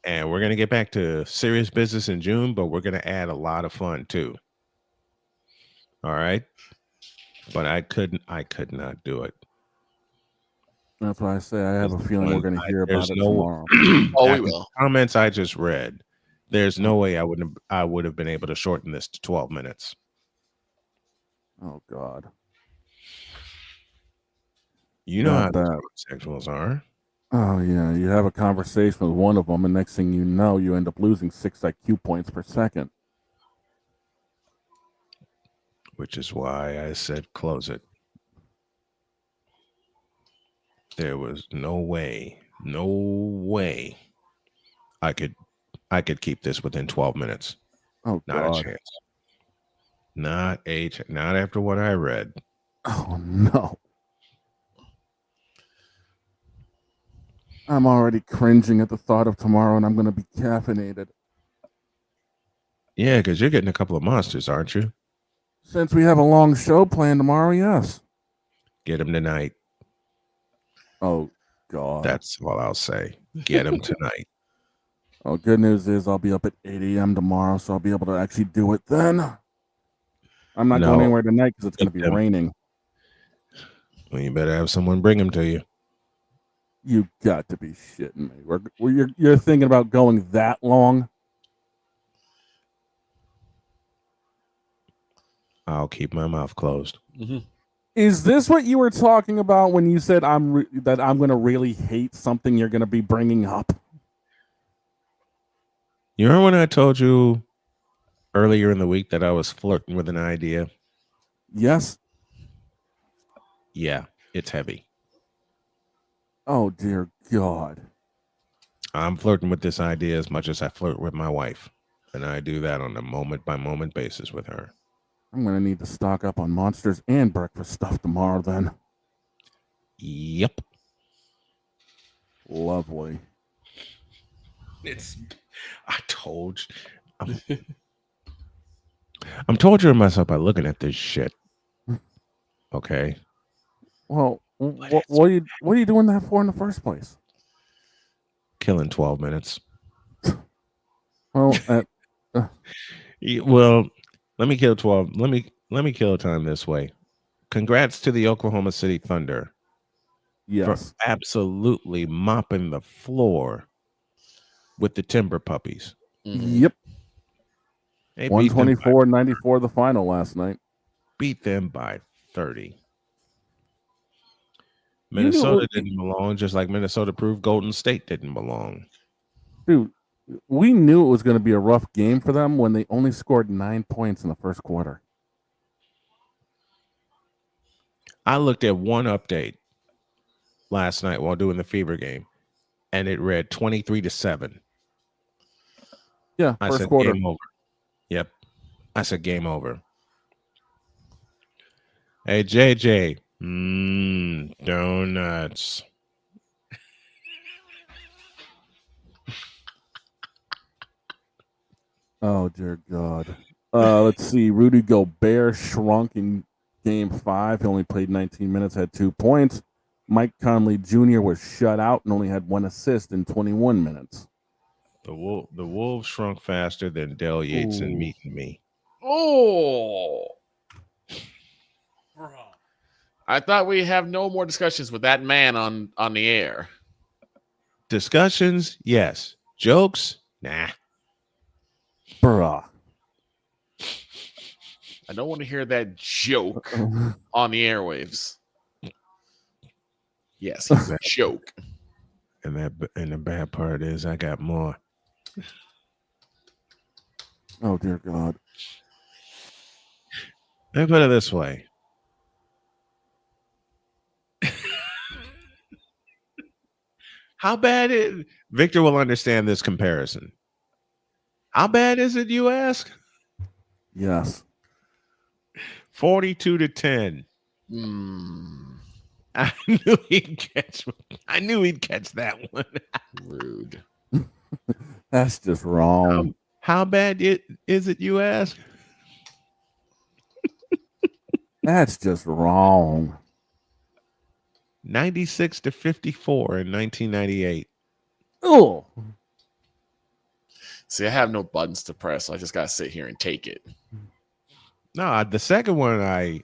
And we're going to get back to serious business in June, but we're going to add a lot of fun too. All right. But I could not do it.
That's why I say I have a feeling we're going to hear about it tomorrow.
Oh, we will.
Comments I just read. There's no way I would have been able to shorten this to 12 minutes.
Oh God.
You know how the homosexuals are.
Oh yeah, you have a conversation with one of them, and next thing you know, you end up losing 6 IQ points per second.
Which is why I said close it. There was no way I could keep this within 12 minutes.
Oh,
not
God.
a chance. Not after what I read.
Oh no. I'm already cringing at the thought of tomorrow, and I'm going to be caffeinated.
Yeah, because you're getting a couple of monsters, aren't you?
Since we have a long show planned tomorrow, yes.
Get them tonight.
Oh, God.
That's all I'll say. Get them tonight.
Oh, good news is I'll be up at 8 a.m. tomorrow, so I'll be able to actually do it then. I'm not going anywhere tonight because it's going to be raining.
Well, you better have someone bring them to you.
You got to be shitting me. You're thinking about going that long?
I'll keep my mouth closed.
Mm-hmm.
Is this what you were talking about when you said that I'm going to really hate something you're going to be bringing up?
You remember when I told you earlier in the week that I was flirting with an idea?
Yes.
Yeah, it's heavy.
Oh, dear God.
I'm flirting with this idea as much as I flirt with my wife. And I do that on a moment-by-moment basis with her.
I'm going to need to stock up on monsters and breakfast stuff tomorrow then.
Yep.
Lovely.
I told you. I'm torturing myself by looking at this shit. Okay.
Well, what are you doing that for in the first place?
Killing 12 minutes.
Well,
well, let me kill 12. Let me kill time this way. Congrats to the Oklahoma City Thunder.
Yes.
For absolutely mopping the floor with the Timber Puppies.
Yep. 124-94 the final last night.
Beat them by 30. Minnesota didn't belong, just like Minnesota proved Golden State didn't belong.
Dude, we knew it was going to be a rough game for them when they only scored 9 points in the first quarter.
I looked at one update last night while doing the Fever game, and it read 23-7.
Yeah,
I
first
said
quarter.
Game over. Yep. I said game over. Hey, JJ. Donuts.
Oh, dear God. Let's see. Rudy Gobert shrunk in Game 5. He only played 19 minutes, had 2 points. Mike Conley Jr. was shut out and only had 1 assist in 21 minutes.
The Wolves shrunk faster than Dell Yates and Meet and Me.
Oh. I thought we have no more discussions with that man on the air.
Discussions, yes. Jokes, nah.
Bruh.
I don't want to hear that joke on the airwaves. Yes, he's a joke.
And the bad part is I got more.
Oh, dear God.
Let me put it this way. How bad is Victor will understand this comparison. How bad is it, you ask?
Yes.
42-10. I knew he'd catch that one.
Rude.
That's just wrong.
How bad is it, you ask?
That's just wrong.
96-54 in 1998.
Oh.
See, I have no buttons to press, so I just gotta sit here and take it.
No, the second one I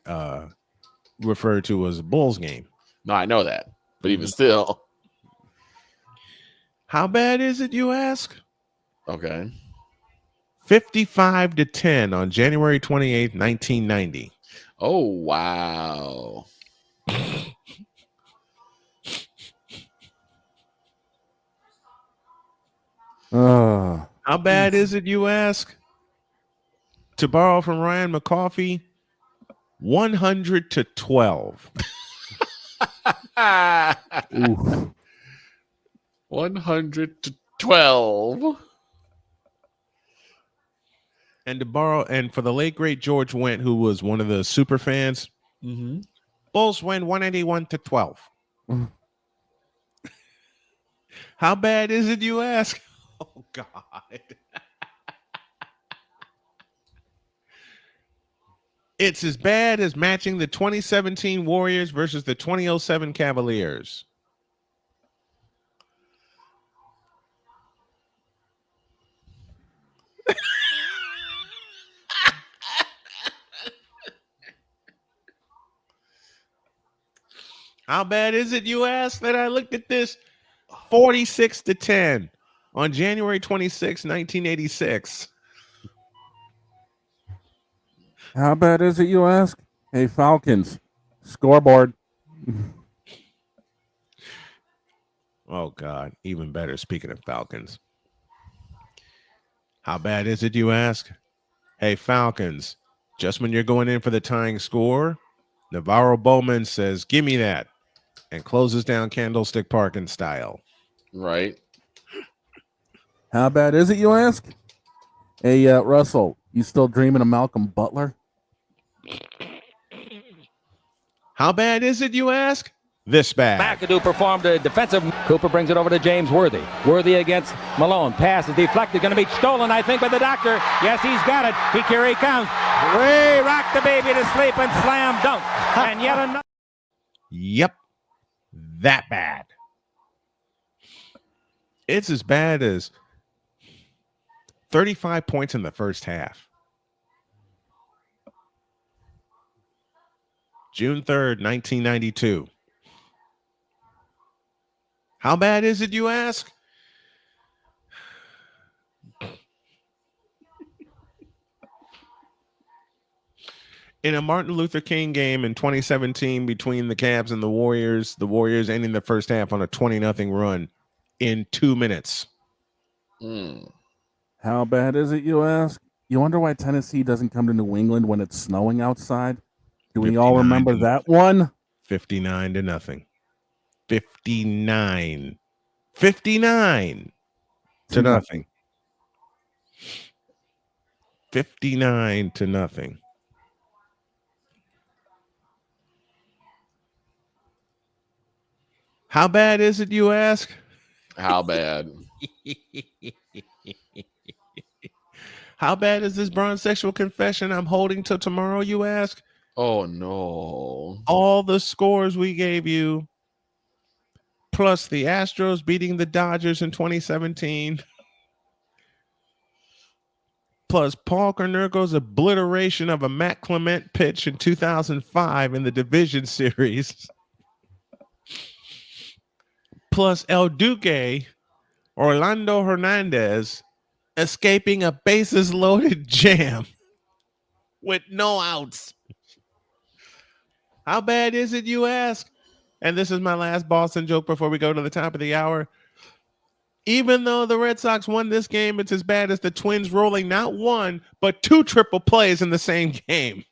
referred to was a Bulls game.
No, I know that, but even still.
How bad is it, you ask?
Okay.
55-10 on January 28th, 1990.
Oh, wow.
How bad is it, you ask? To borrow from Ryan McCoffey, 100-12.
100-12.
And to borrow, and for the late great George Wendt, who was one of the super fans, Bulls win 181-12. How bad is it, you ask? Oh, God. It's as bad as matching the 2017 Warriors versus the 2007 Cavaliers. How bad is it, you ask, that I looked at this 46-10 on January 26, 1986?
How bad is it, you ask? Hey, Falcons, scoreboard.
Oh, God, even better. Speaking of Falcons. How bad is it, you ask? Hey, Falcons, just when you're going in for the tying score, Navarro Bowman says, give me that, and closes down Candlestick Park in style.
Right.
How bad is it, you ask? Hey, Russell, you still dreaming of Malcolm Butler?
How bad is it, you ask? This bad.
McAdoo performed a defensive. Cooper brings it over to James Worthy. Worthy against Malone. Pass is deflected. Going to be stolen, I think, by the doctor. Yes, he's got it. Here he comes. Way rock the baby to sleep and slam dunk. And yet another.
Yep. That bad. It's as bad as 35 points in the first half. June 3rd, 1992. How bad is it, you ask? In a Martin Luther King game in 2017 between the Cavs and the Warriors ending the first half on a 20-0 run in 2 minutes.
How bad is it, you ask? You wonder why Tennessee doesn't come to New England when it's snowing outside? Do we all remember that one?
59-0. 59 to nothing. 59-0. How bad is it, you ask?
How bad?
How bad is this bronze sexual confession I'm holding till tomorrow, you ask?
Oh, no.
All the scores we gave you, plus the Astros beating the Dodgers in 2017, plus Paul Konerko's obliteration of a Matt Clement pitch in 2005 in the division series, plus El Duque, Orlando Hernandez, escaping a bases-loaded jam with no outs. How bad is it, you ask? And this is my last Boston joke before we go to the top of the hour. Even though the Red Sox won this game, it's as bad as the Twins rolling not one, but 2 triple plays in the same game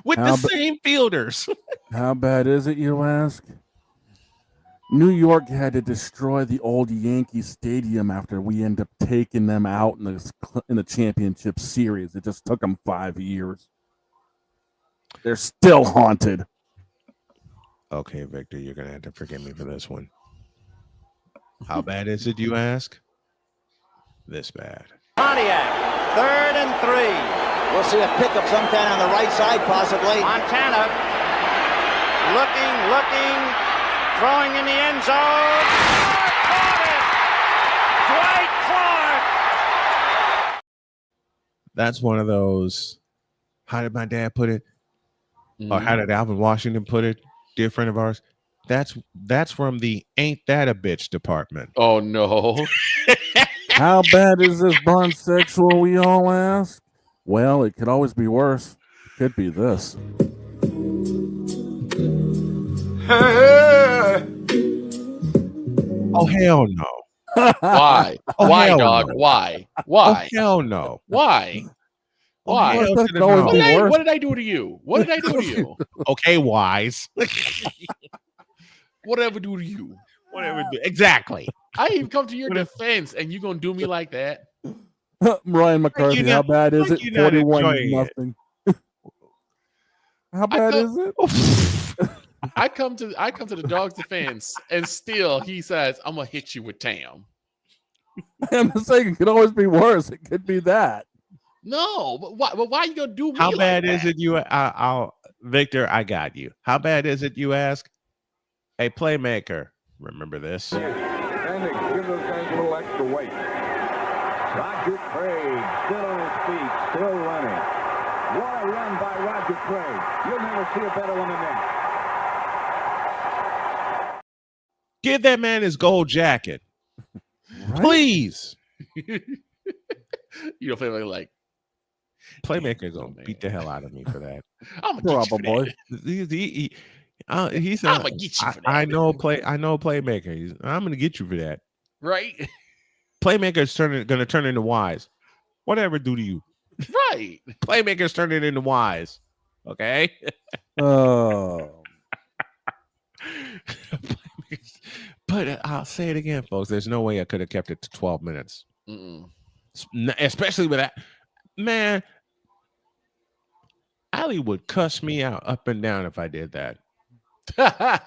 with the same fielders.
How bad is it, you ask? New York had to destroy the old Yankee Stadium after we end up taking them out in the championship series. It just took them 5 years. They're still haunted.
Okay, Victor, you're going to have to forgive me for this one. How bad is it, you ask? This bad.
Pontiac, 3rd and 3. We'll see a pickup sometime on the right side, possibly. Montana looking, throwing in the end zone. Caught it! Dwight Clark!
That's one of those. How did my dad put it? Or how did Alvin Washington put it? Dear friend of ours. That's from the Ain't That a Bitch department.
Oh no.
How bad is this bisexual, we all ask? Well, it could always be worse. It could be this.
Oh, hell no.
Why?
Oh,
Why,
hell
dog?
no.
Why?
Oh,
Why?
hell no.
Why?
Oh,
Why?
hell to the
always
no.
be worse.
What did I do to you? What did I do to you?
Okay, Wise.
Whatever do to you?
Whatever. Exactly.
I even come to your defense, and you gonna do me like that?
Ryan McCarthy, how bad is it? 41-0. How bad is it?
I come to the dog's defense, and still he says, "I'm gonna hit you with Tam."
I'm just saying it could always be worse. It could be that.
No, but why? But why you gonna do me?
How
like
bad
that?
is it? Victor, I got you. How bad is it? You ask. Hey, playmaker, remember this?
Andy, give those guys a little extra weight. Roger Craig, still on his feet, still running. What a run by Roger Craig. You'll never see a better one than that.
Give that man his gold jacket.
Right?
Please.
You don't feel like
Playmaker's gonna beat the hell out of me for that.
I'm gonna get you for that.
He said,
I'm gonna get you for that.
I know playmaker. I'm gonna get you for that.
Right?
Playmaker's gonna turn into Wise. Whatever do to you.
Right.
Playmaker's turning into Wise. Okay.
Oh.
But I'll say it again, folks. There's no way I could have kept it to 12 minutes. Especially with that. Man, Allie would cuss me out up and down if I did that. If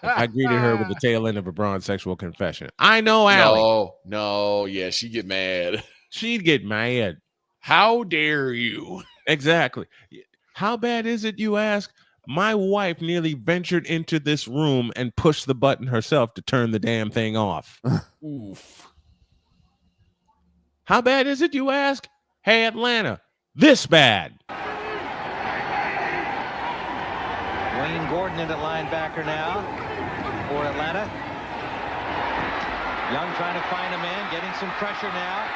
I greeted her with the tail end of a bronze sexual confession. I know Allie.
No, yeah, she'd get mad.
She'd get mad.
How dare you?
Exactly. How bad is it, you ask? My wife nearly ventured into this room and pushed the button herself to turn the damn thing off.
Oof.
How bad is it, you ask? Hey, Atlanta, this bad.
Wayne Gordon in at linebacker now for Atlanta. Young trying to find a man, getting some pressure now.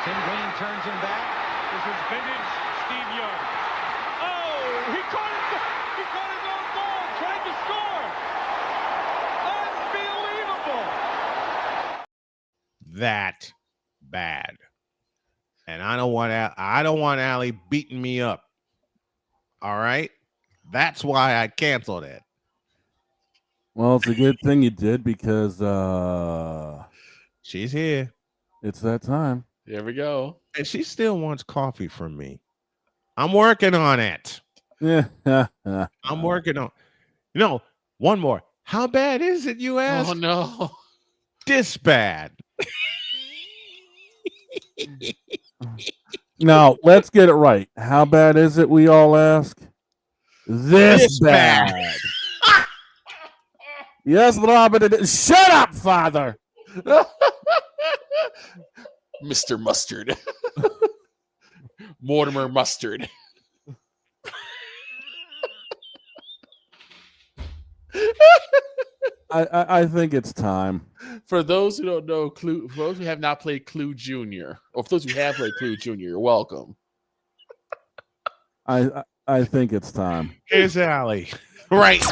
Tim Green turns him back.
This is vintage Steve Young. Oh, he caught his own ball, tried to score. Unbelievable.
That bad. And I don't want Allie beating me up. All right? That's why I canceled it.
Well, it's a good thing you did because
she's here.
It's that time.
There we go.
And she still wants coffee from me. I'm working on it.
Yeah.
I'm working on. No, one more. How bad is it, you ask?
Oh no.
This bad.
Now, let's get it right. How bad is it, we all ask? This bad. Yes, Robert. Shut up, Father.
Mr. Mustard. Mortimer Mustard.
I think it's time.
For those who don't know Clue, for those who have not played Clue Junior, or for those who have played Clue Junior, you're welcome.
I think it's time.
Here's Allie. Right.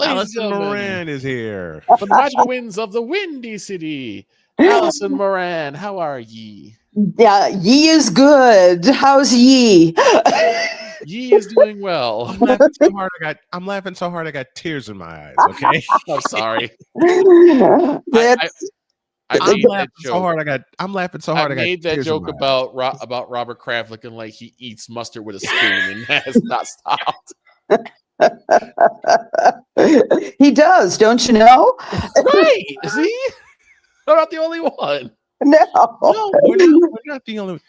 Allison Moran is here.
For the magical winds of the Windy City. Allison Moran, how are ye?
Yeah, ye is good. How's ye?
Ye is doing well.
I'm laughing so hard I got tears in my eyes. Okay.
I'm sorry.
That's
I'm laughing
so hard I got
made that
tears
joke
in my eyes.
about Robert Kraft looking like he eats mustard with a spoon and has not stopped.
he does, don't you know?
Right. See? I'm not the only one.
No, we're not the only.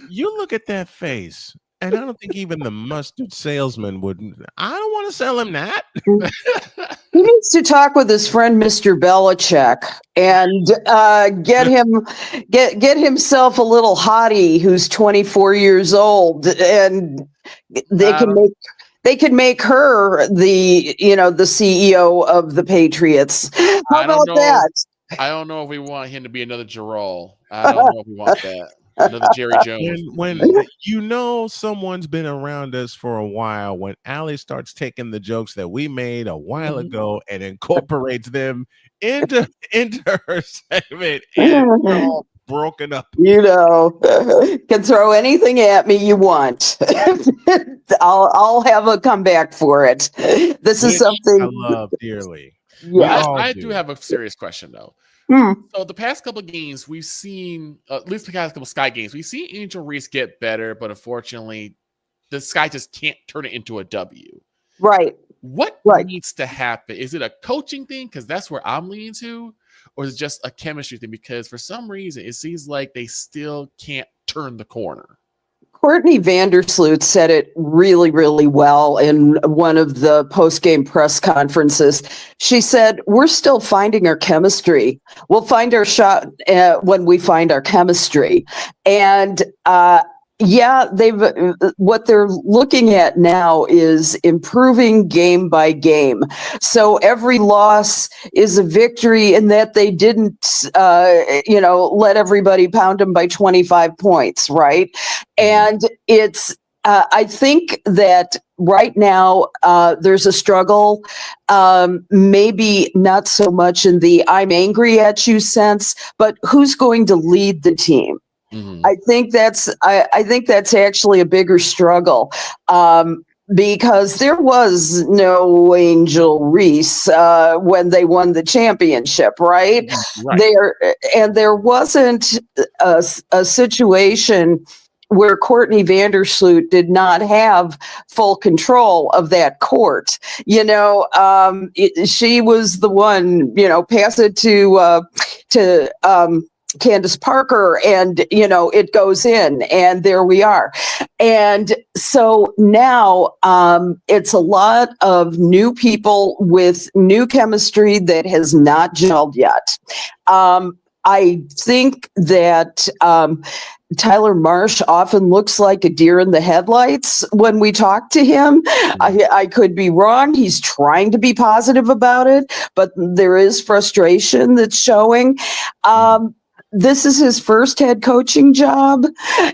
You look at that face, and I don't think even the mustard salesman would. I don't want to sell him that.
He needs to talk with his friend Mr. Belichick and get himself a little hottie who's 24 years old, and they can make her the CEO of the Patriots. How about that?
I don't know if we want him to be another Gerald. I don't know if we want that. Another Jerry Jones.
When someone's been around us for a while, when Allie starts taking the jokes that we made a while ago and incorporates them into her segment, and we're all broken up.
Can throw anything at me you want. I'll have a comeback for it. This is something
I love dearly.
Yeah,
I do have a serious question though. So the past couple of games we've seen, at least the past couple of Sky games, we've seen Angel Reese get better, but unfortunately, the Sky just can't turn it into a W.
Right.
What needs to happen? Is it a coaching thing? Because that's where I'm leaning to, or is it just a chemistry thing? Because for some reason, it seems like they still can't turn the corner.
Courtney Vandersloot said it really, really well in one of the post-game press conferences. She said, "We're still finding our chemistry. We'll find our shot when we find our chemistry." And what they're looking at now is improving game by game. So every loss is a victory in that they didn't, let everybody pound them by 25 points, right? And it's, I think that right now there's a struggle, maybe not so much in the "I'm angry at you" sense, but who's going to lead the team? I think that's actually a bigger struggle, because there was no Angel Reese when they won the championship, right? There wasn't a situation where Courtney Vandersloot did not have full control of that court. She was the one, pass it to Candace Parker, and it goes in, and there we are. And so now it's a lot of new people with new chemistry that has not gelled yet. I think that Tyler Marsh often looks like a deer in the headlights when we talk to him. I could be wrong. He's trying to be positive about it, but there is frustration that's showing. This is his first head coaching job,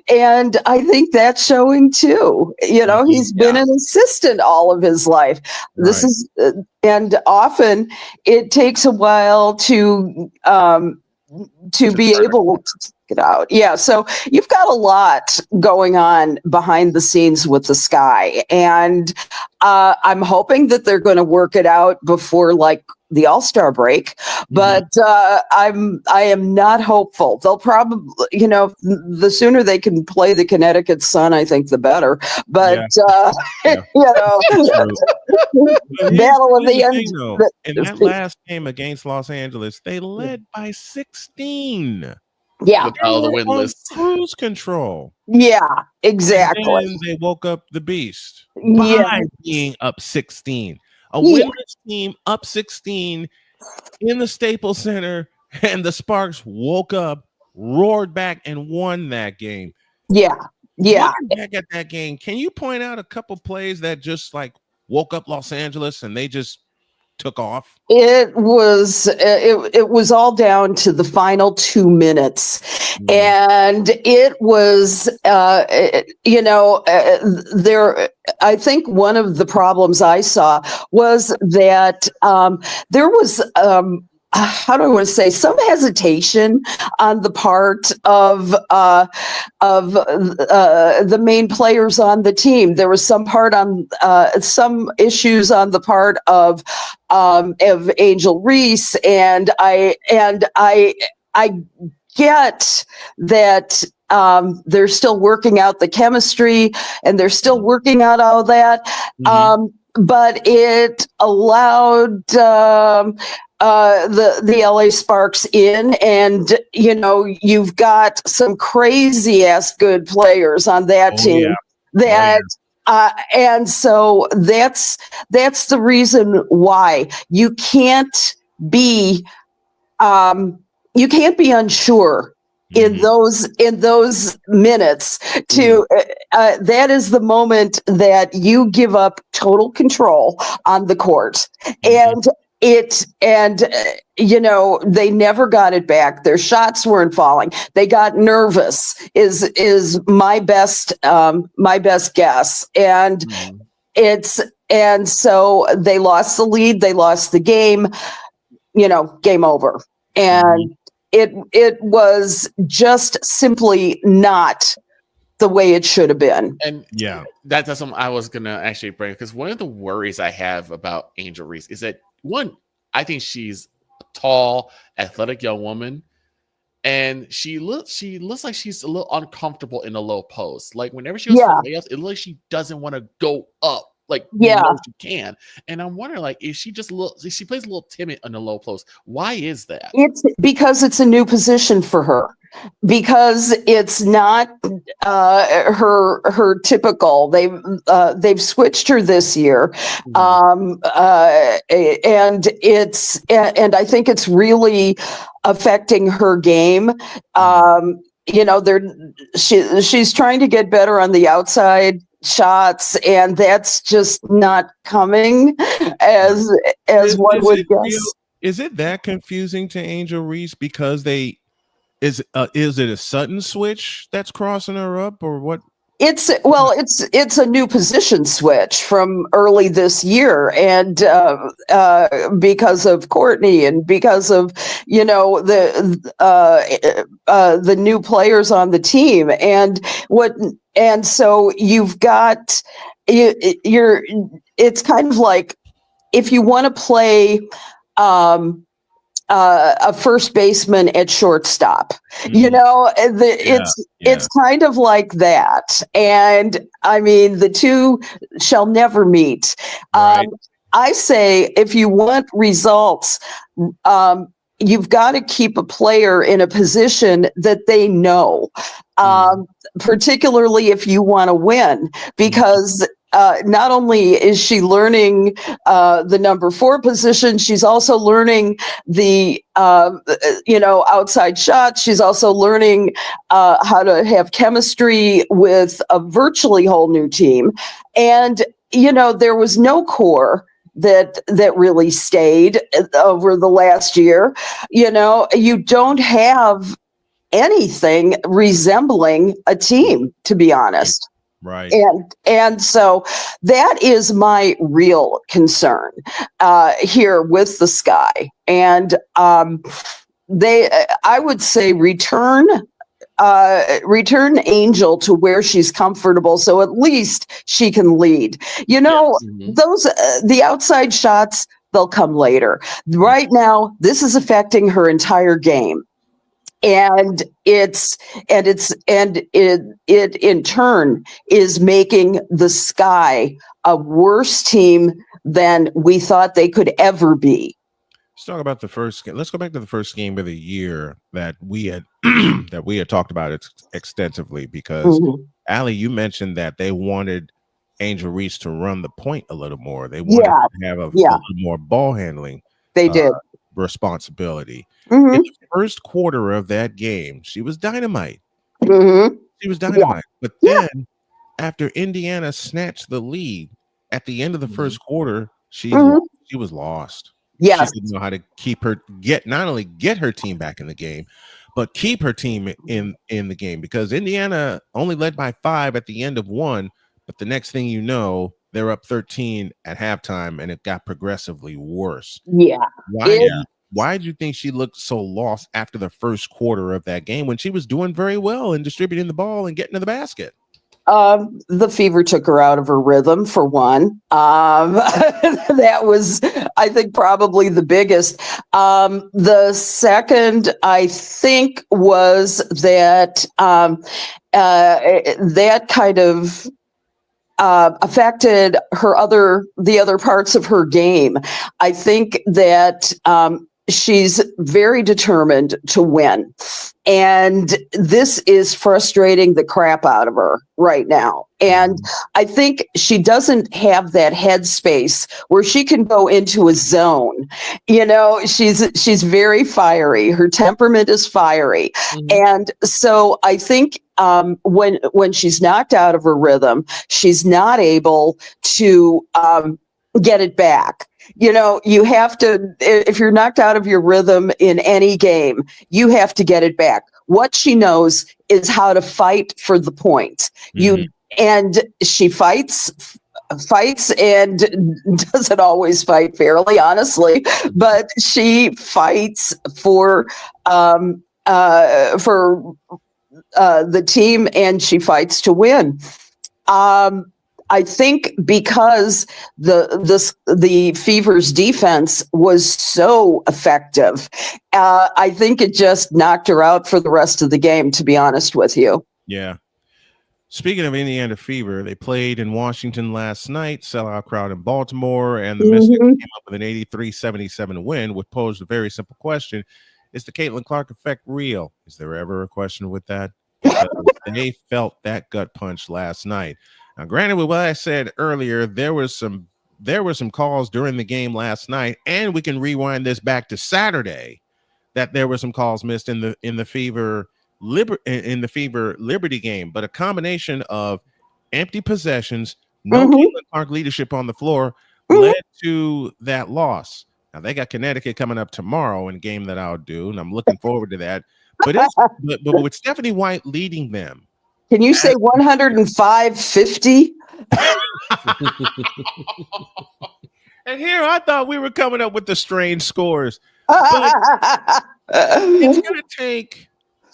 and I think that's showing too. He's been an assistant all of his life. And often it takes a while to be able to get out. Yeah, so you've got a lot going on behind the scenes with the Sky, and I'm hoping that they're going to work it out before the All-Star break, but I am not hopeful. They'll probably, the sooner they can play the Connecticut Sun, I think the better. But battle of the end.
In that last game against Los Angeles, they led by 16.
Yeah,
the winless
cruise control.
Yeah, exactly.
And they woke up the beast by being up 16. A winless team up 16 in the Staples Center, and the Sparks woke up, roared back, and won that game.
Yeah.
Looking back at that game, can you point out a couple plays that just woke up Los Angeles and they just took off?
It was all down to the final 2 minutes, and it was there. I think one of the problems I saw was that there was how do I want to say, some hesitation on the part of the main players on the team. There was some issues on the part of Angel Reese, and I get that they're still working out the chemistry, and they're still working out all that. But it allowed the LA Sparks in, and you've got some crazy ass good players on that team. And so that's the reason why you can't be unsure in those minutes. That is the moment that you give up total control on the court, and they never got it back. Their shots weren't falling. They got nervous is my best guess. And so they lost the lead, they lost the game, game over. And it was just simply not the way it should have been.
And that's something I was gonna actually bring, because one of the worries I have about Angel Reese is that, one, I think she's a tall, athletic young woman, and she looks like she's a little uncomfortable in the low post. Like whenever she goes for layups, it looks like she doesn't want to go up. Like she can. And I'm wondering, like, is she just she plays a little timid on the low post? Why is that?
It's because it's a new position for her. Because it's not her typical. They've switched her this year, and I think it's really affecting her game. She's trying to get better on the outside shots, and that's just not coming as one would guess.
Is it that confusing to Angel Reese because is it a sudden switch that's crossing her up, or what?
It's a new position switch from early this year, and because of Courtney and because of the new players on the team, and so you've got it's kind of like if you want to play a first baseman at shortstop, it's kind of like that. And I mean, the two shall never meet. Right. I say, if you want results, you've got to keep a player in a position that they know, particularly if you want to win, because not only is she learning the number 4 position, she's also learning the outside shot. She's also learning how to have chemistry with a virtually whole new team. And there was no core that really stayed over the last year. You don't have anything resembling a team, to be honest.
Right.
And so that is my real concern here with the Sky. And I would say return Angel to where she's comfortable, so at least she can lead. Those the outside shots, they'll come later. Right now, this is affecting her entire game. And it in turn is making the Sky a worse team than we thought they could ever be.
Let's talk about the first game. Let's go back to the first game of the year that we had talked about extensively, because Allie, you mentioned that they wanted Angel Reese to run the point a little more. They wanted to have a little more ball handling.
They did.
Responsibility. In the first quarter of that game, she was dynamite. She was dynamite. But then after Indiana snatched the lead at the end of the first quarter, she was lost.
Yes.
She didn't know how to not only get her team back in the game, but keep her team in the game, because Indiana only led by 5 at the end of 1, but the next thing you know, they're up 13 at halftime, and it got progressively worse. Why do you think she looked so lost after the first quarter of that game when she was doing very well and distributing the ball and getting to the basket?
The fever took her out of her rhythm, for one. That was, I think, probably the biggest. The second, I think, was that that kind of affected the other parts of her game. I think that she's very determined to win. And this is frustrating the crap out of her right now. And I think she doesn't have that headspace where she can go into a zone. You know, she's very fiery. Her temperament is fiery. And so I think when she's knocked out of her rhythm, she's not able to get it back. You know, you have to, if you're knocked out of your rhythm in any game, you have to get it back. What she knows is how to fight for the point. And she fights and doesn't always fight fairly, honestly, but she fights for the team, and she fights to win. I think because the Fever's defense was so effective, I think it just knocked her out for the rest of the game, to be honest with you.
Yeah. Speaking of Indiana Fever, they played in Washington last night, sellout crowd in Baltimore, and the Mystics came up with an 83-77 win, which posed a very simple question. Is the Caitlin Clark effect real? Is there ever a question with that? Because they felt that gut punch last night. Now, granted, with what I said earlier, there were some calls during the game last night, and we can rewind this back to Saturday, that there were some calls missed in the Fever Liberty game, but a combination of empty possessions, no Caitlin Clark leadership on the floor led to that loss. Now they got Connecticut coming up tomorrow in a game that I'll do, and I'm looking forward to that. But with Stephanie White leading them.
Can you say 105-50?
And here I thought we were coming up with the strange scores. But it's going to take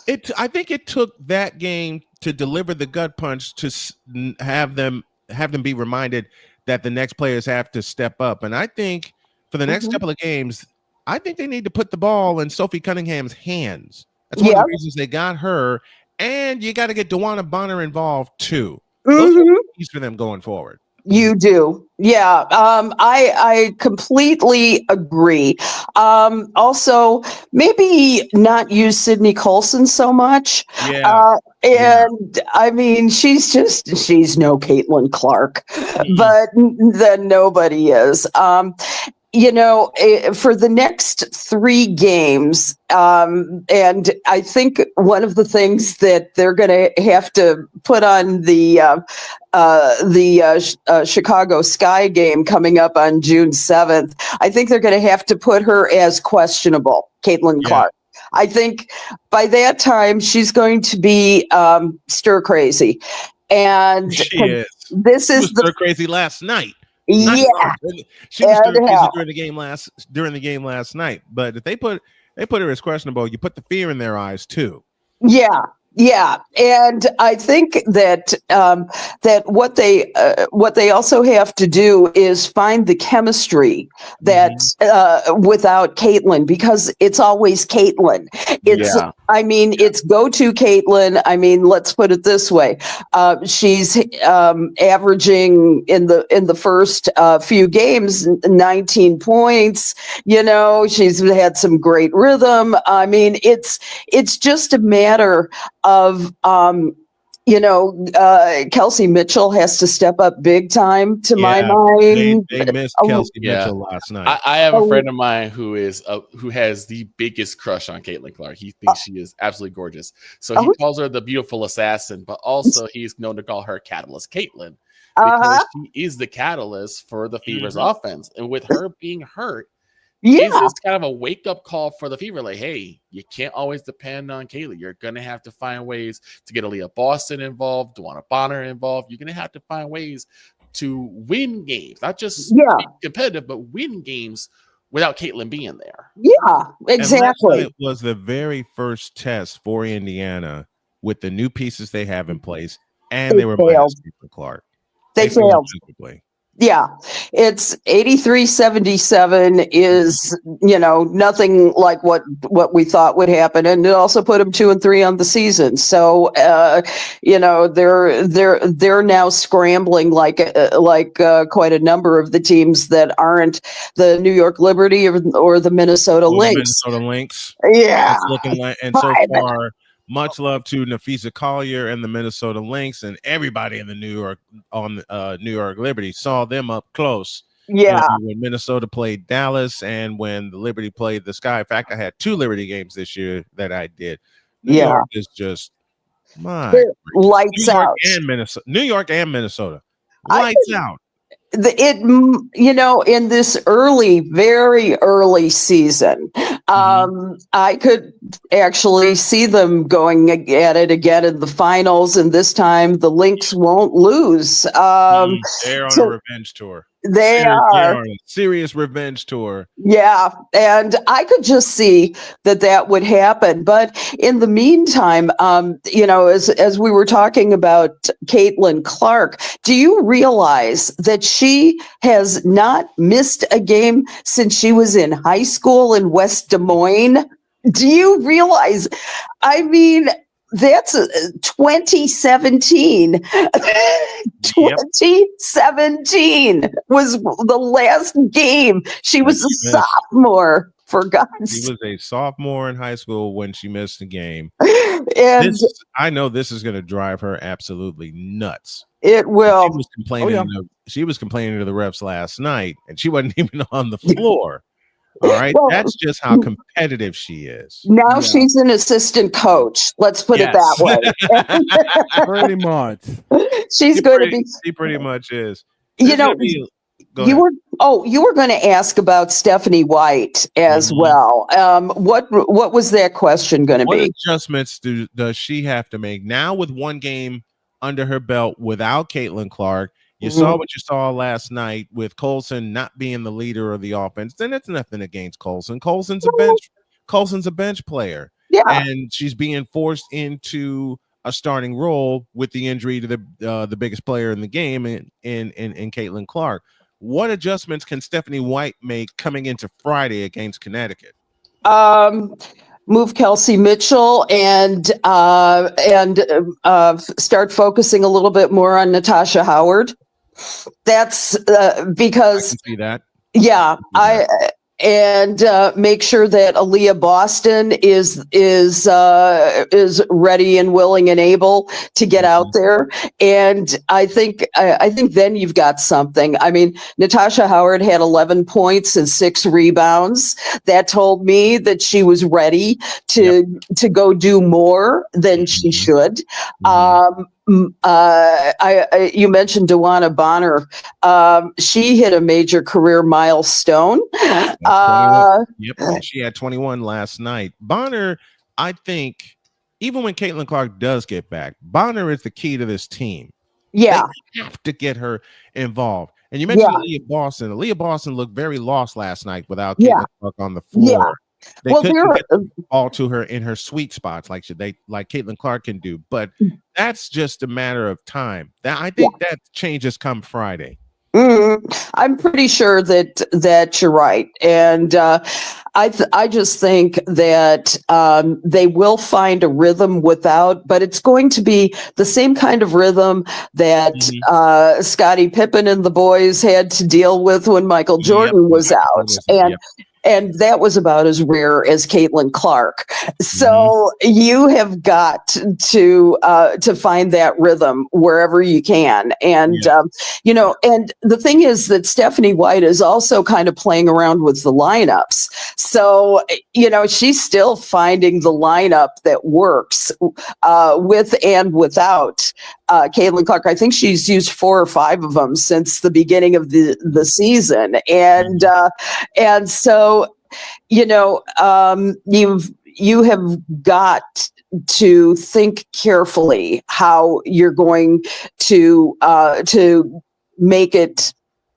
it. I think it took that game to deliver the gut punch to have them be reminded that the next players have to step up. And I think for the next couple of games, I think they need to put the ball in Sophie Cunningham's hands. That's one of the reasons they got her. And you got to get Dewana Bonner involved too. Those are keys for them going forward.
You do. Yeah. I completely agree. Also, maybe not use Sydney Colson so much.
Yeah.
I mean, she's no Caitlin Clark, but then nobody is. You know, for the next 3 games, and I think one of the things that they're going to have to put on the Chicago Sky game coming up on June 7th, I think they're going to have to put her as questionable, Caitlin Clark. I think by that time she's going to be stir crazy, and
she is.
This is
stir crazy last night.
She was
stir crazy during the game last night. But if they put her as questionable, you put the fear in their eyes too.
Yeah, and I think that that what they also have to do is find the chemistry that without Caitlin, because it's always Caitlin. I mean, it's go-to Caitlin. I mean, let's put it this way: she's averaging in the first few games 19 points. You know, she's had some great rhythm. I mean, it's just a matter of Kelsey Mitchell has to step up big time to my mind.
They missed Kelsey Mitchell last night.
I have a friend of mine who has the biggest crush on Caitlin Clark. He thinks she is absolutely gorgeous. So he calls her the beautiful assassin, but also he's known to call her Catalyst Caitlin because she is the catalyst for the Fever's offense. And with her being hurt, it's kind of a wake-up call for the Fever. Like, hey, you can't always depend on Kaylee. You're going to have to find ways to get Aaliyah Boston involved, Dewana Bonner involved. You're going to have to find ways to win games, not just be competitive, but win games without Caitlin being there.
Yeah, exactly.
It was the very first test for Indiana with the new pieces they have in place, and they were minus Caitlin Clark.
They failed. Yeah, it's 83-77 is, nothing like what we thought would happen. And it also put them 2-3 on the season. So, they're now scrambling like quite a number of the teams that aren't the New York Liberty or the Minnesota Lynx.
Minnesota Lynx.
Yeah.
It's looking like, and so far, much love to Nafisa Collier and the Minnesota Lynx and everybody in the New York Liberty. Saw them up close.
Yeah.
When Minnesota played Dallas and when the Liberty played the Sky. In fact, I had 2 Liberty games this year that I did. New York is just
lights out.
New York and Minnesota. Lights out.
In this very early season, I could actually see them going at it again in the finals, and this time the Lynx won't lose.
They're on a revenge tour.
They are
on a serious revenge tour.
Yeah, and I could just see that would happen. But in the meantime, as we were talking about Caitlin Clark, do you realize that she has not missed a game since she was in high school in West Des Moines? Do you realize? I mean, that's 2017. 2017 was the last game. She was a sophomore, for God's sake.
She was a sophomore in high school when she missed the game.
And
I know this is going to drive her absolutely nuts.
It will.
She was complaining to the refs last night, and she wasn't even on the floor. All right, that's just how competitive she is.
Now she's an assistant coach. Let's put it that way.
Pretty much.
She's going to be.
She pretty much is.
You were going to ask about Stephanie White as well. What was that question going to be?
What adjustments does she have to make now with one game under her belt without Caitlin Clark? You saw what you saw last night with Colson not being the leader of the offense. Then it's nothing against Colson. Colson's a bench player.
Yeah.
And she's being forced into a starting role with the injury to the biggest player in the game in Caitlin Clark. What adjustments can Stephanie White make coming into Friday against Connecticut?
Move Kelsey Mitchell and start focusing a little bit more on Natasha Howard. That's because
I can see that.
Yeah, and make sure that Aaliyah Boston is ready and willing and able to get out there. And I think then you've got something. I mean, Natasha Howard had 11 points and 6 rebounds. That told me that she was ready to go do more than she should. You mentioned Dewana Bonner. She hit a major career milestone.
She had 21 last night. Bonner, I think, even when Caitlin Clark does get back, Bonner is the key to this team.
Yeah,
they have to get her involved. And you mentioned Aaliyah Boston. Aaliyah Boston looked very lost last night without Caitlin Clark on the floor.
Yeah.
They couldn't get the ball to her in her sweet spots like Caitlin Clark can do, but that's just a matter of time. I think that changes come Friday.
I'm pretty sure that you're right, and I just think that they will find a rhythm but it's going to be the same kind of rhythm that Scottie Pippen and the boys had to deal with when Michael Jordan was out, and that was about as rare as Caitlin Clark. So you have got to find that rhythm wherever you can. And, and the thing is that Stephanie White is also kind of playing around with the lineups. So, she's still finding the lineup that works with and without Caitlin Clark. I think she's used 4 or 5 of them since the beginning of the season. And so, you have got to think carefully how you're going to make it,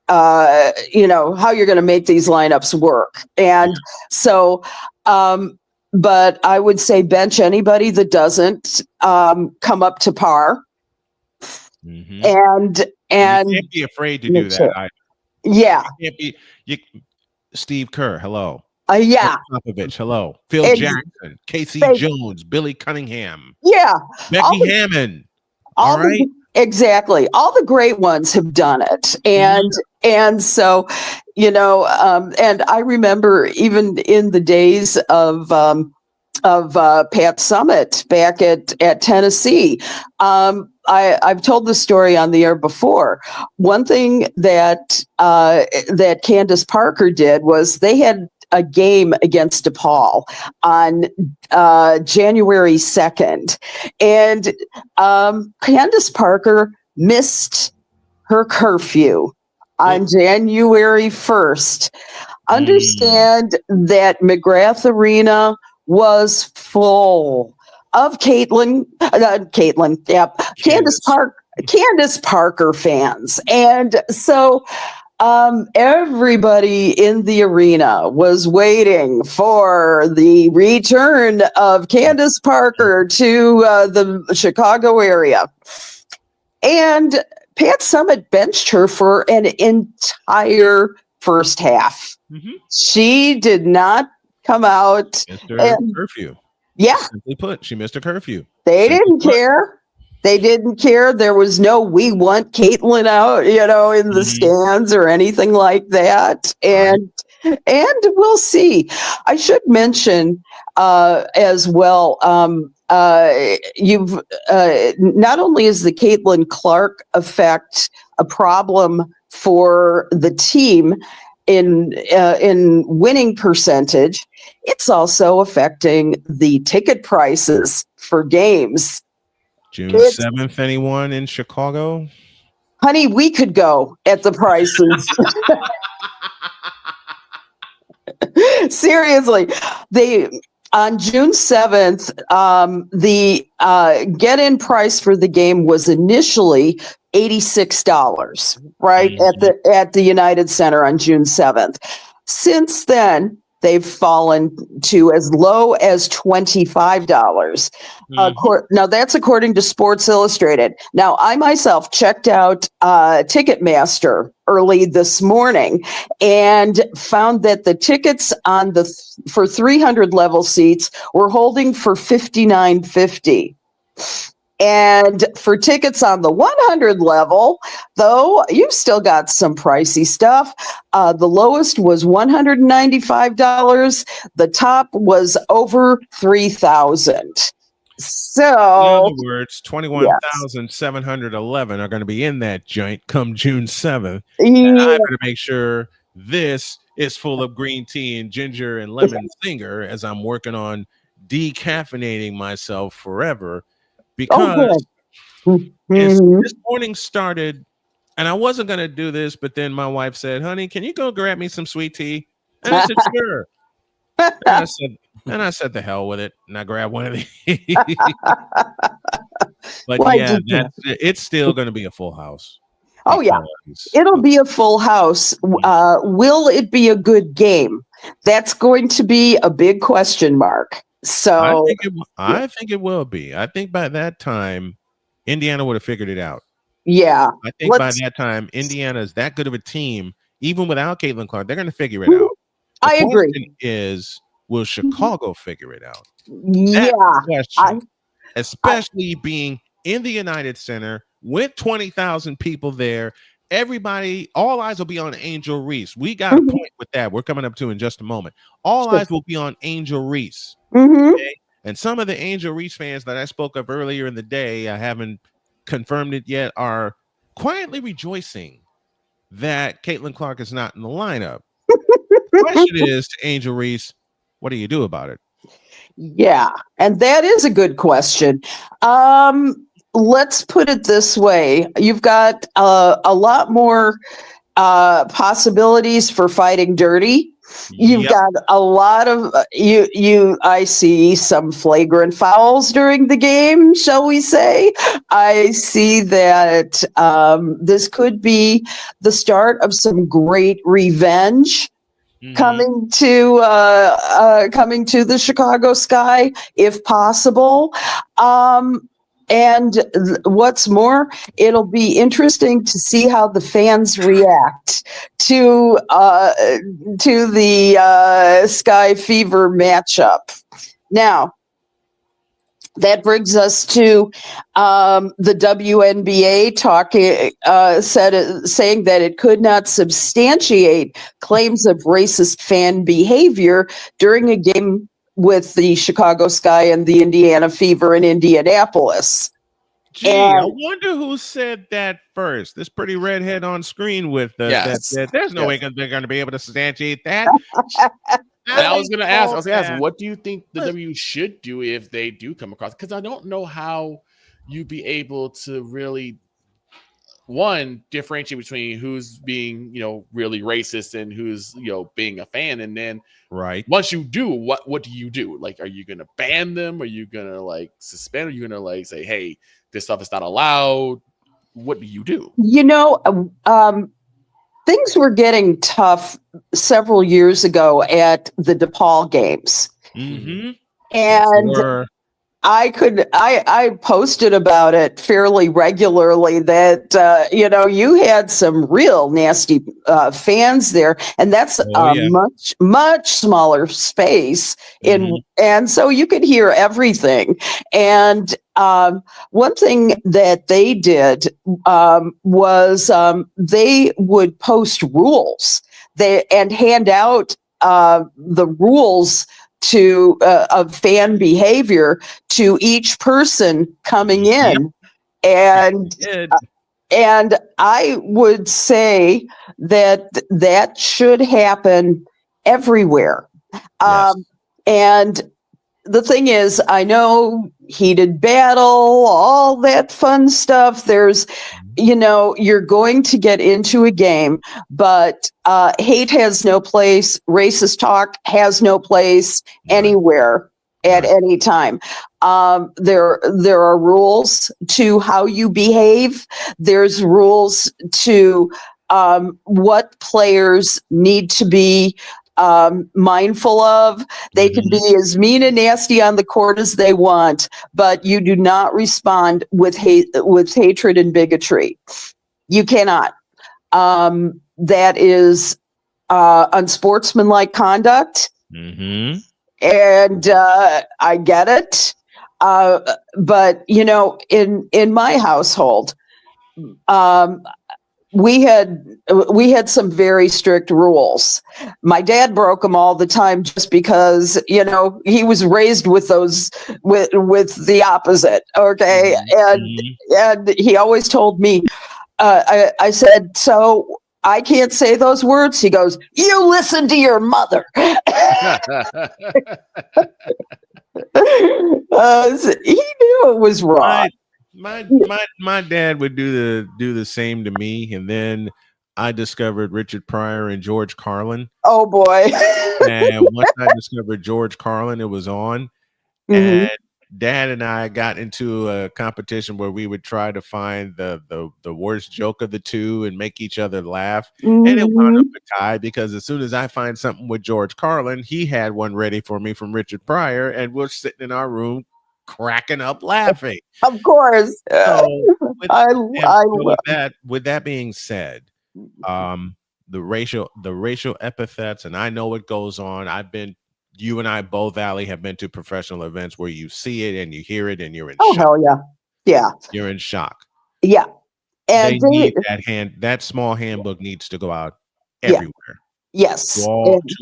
how you're going to make these lineups work. And so, but I would say bench anybody that doesn't come up to par. And And
you can't be afraid to do that either.
Yeah.
You can't be. Steve Kerr, hello.
Yeah.
Popovich, hello. Phil Jackson, Casey Jones, Billy Cunningham.
Yeah.
Becky Hammond.
All right. Exactly. All the great ones have done it. And so, and I remember even in the days of Pat Summitt back at Tennessee. I've told the story on the air before. One thing that Candace Parker did was they had a game against DePaul on January 2nd. And Candace Parker missed her curfew on January 1st. Understand that McGrath Arena was full of Candace Parker fans. And so everybody in the arena was waiting for the return of Candace Parker to the Chicago area. And Pat Summitt benched her for an entire first half. She did not come out.
Curfew.
Yeah.
Simply put, she missed a curfew.
They didn't care. They didn't care. There was no "we want Caitlin out," in the stands or anything like that. And we'll see. I should mention as well. You've not only is the Caitlin Clark effect a problem for the team in winning percentage, it's also affecting the ticket prices for games.
June 7th, anyone in Chicago?
Honey, we could go at the prices. Seriously, on June 7th, the get-in price for the game was initially $86, right, at the United Center on June 7th. Since then, they've fallen to as low as $25. Now, that's according to Sports Illustrated. Now, I myself checked out Ticketmaster early this morning and found that the tickets for 300 level seats were holding for $59.50. And for tickets on the 100 level, though, you've still got some pricey stuff. The lowest was $195. The top was over $3,000. So,
in other words, 21,711 are going to be in that joint come June 7th. And I better make sure this is full of green tea and ginger and lemon singer as I'm working on decaffeinating myself forever. Because this morning started, and I wasn't going to do this, but then my wife said, "Honey, can you go grab me some sweet tea?" And I said, "Sure." And I said, "The hell with it," and I grabbed one of these. But it's still going to be a full house.
Oh yeah, it'll be a full house. Will it be a good game? That's going to be a big question mark. So
I think it will be. I think by that time, Indiana would have figured it out.
Yeah.
I think by that time, Indiana is that good of a team, even without Caitlin Clark, they're going to figure it out.
I agree.
Will Chicago figure it out?
Yeah.
Question, especially being in the United Center with 20,000 people there. Everybody, all eyes will be on Angel Reese. We got a point with that. We're coming up to in just a moment. All eyes will be on Angel Reese. Okay? And some of the Angel Reese fans that I spoke of earlier in the day, I haven't confirmed it yet, are quietly rejoicing that Caitlin Clark is not in the lineup. The question is to Angel Reese, what do you do about it?
Yeah, and that is a good question. Let's put it this way. You've got a lot more possibilities for fighting dirty. You've got a lot of I see some flagrant fouls during the game, shall we say. I see that this could be the start of some great revenge coming to the Chicago Sky, if possible. And what's more, it'll be interesting to see how the fans react to the Sky Fever matchup. Now, that brings us to the WNBA saying that it could not substantiate claims of racist fan behavior during a game with the Chicago Sky and the Indiana Fever in Indianapolis.
Gee, I wonder who said that first. This pretty redhead on screen with us.
Yes.
That there's no way they're going to be able to substantiate that.
And I was going to ask, what do you think the W should do if they do come across? Because I don't know how you'd be able to really, one, differentiate between who's being, really racist and who's, being a fan. And then once you do, what do you do? Like, are you going to ban them? Are you going to suspend? Are you going to say, hey, this stuff is not allowed? What do you do?
Things were getting tough several years ago at the DePaul games.
Mm-hmm.
And I posted about it fairly regularly that, you had some real nasty fans there, and that's much, much smaller space and so you could hear everything. And one thing that they did was they would post rules and hand out the rules of fan behavior to each person coming in. And I would say that should happen everywhere. And the thing is, I know heated battle, all that fun stuff. There's, you're going to get into a game, but hate has no place. Racist talk has no place anywhere at any time. There are rules to how you behave. There's rules to what players need to be mindful of. They can be as mean and nasty on the court as they want, but you do not respond with hatred and bigotry. You cannot. That is unsportsmanlike conduct.
Mm-hmm.
And I get it. But in my household, we had some very strict rules. My dad broke them all the time just because, he was raised with those, with the opposite. Okay. And he always told me, I said, so I can't say those words. He goes, you listen to your mother. He knew it was wrong.
My dad would do the same to me, and then I discovered Richard Pryor and George Carlin.
Oh boy!
And once I discovered George Carlin, it was on. And Dad and I got into a competition where we would try to find the worst joke of the two and make each other laugh. And it wound up a tie because as soon as I find something with George Carlin, he had one ready for me from Richard Pryor, and we're sitting in our room cracking up laughing.
Of course.
So with that being said, the racial epithets, and I know what goes on. You and I both, Allie, have been to professional events where you see it and you hear it and you're in shock.
Hell yeah. Yeah.
You're in shock.
Yeah. And
they need that small handbook needs to go out everywhere.
Yes.
To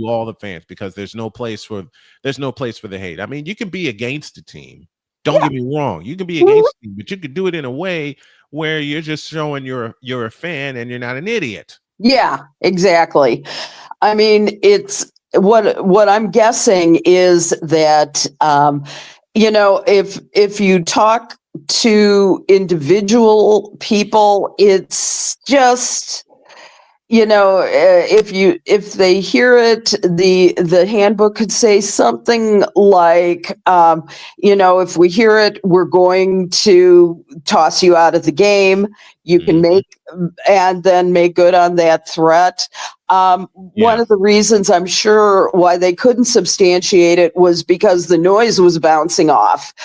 all the fans, because there's no place for the hate. I mean, you can be against the team. Don't get me wrong. You can be against the team, but you can do it in a way where you're just showing you're a fan and you're not an idiot.
Yeah, exactly. I mean, it's what I'm guessing is that if you talk to individual people, it's just if they hear it, the handbook could say something like, if we hear it, we're going to toss you out of the game. You can make good on that threat. One of the reasons I'm sure why they couldn't substantiate it was because the noise was bouncing off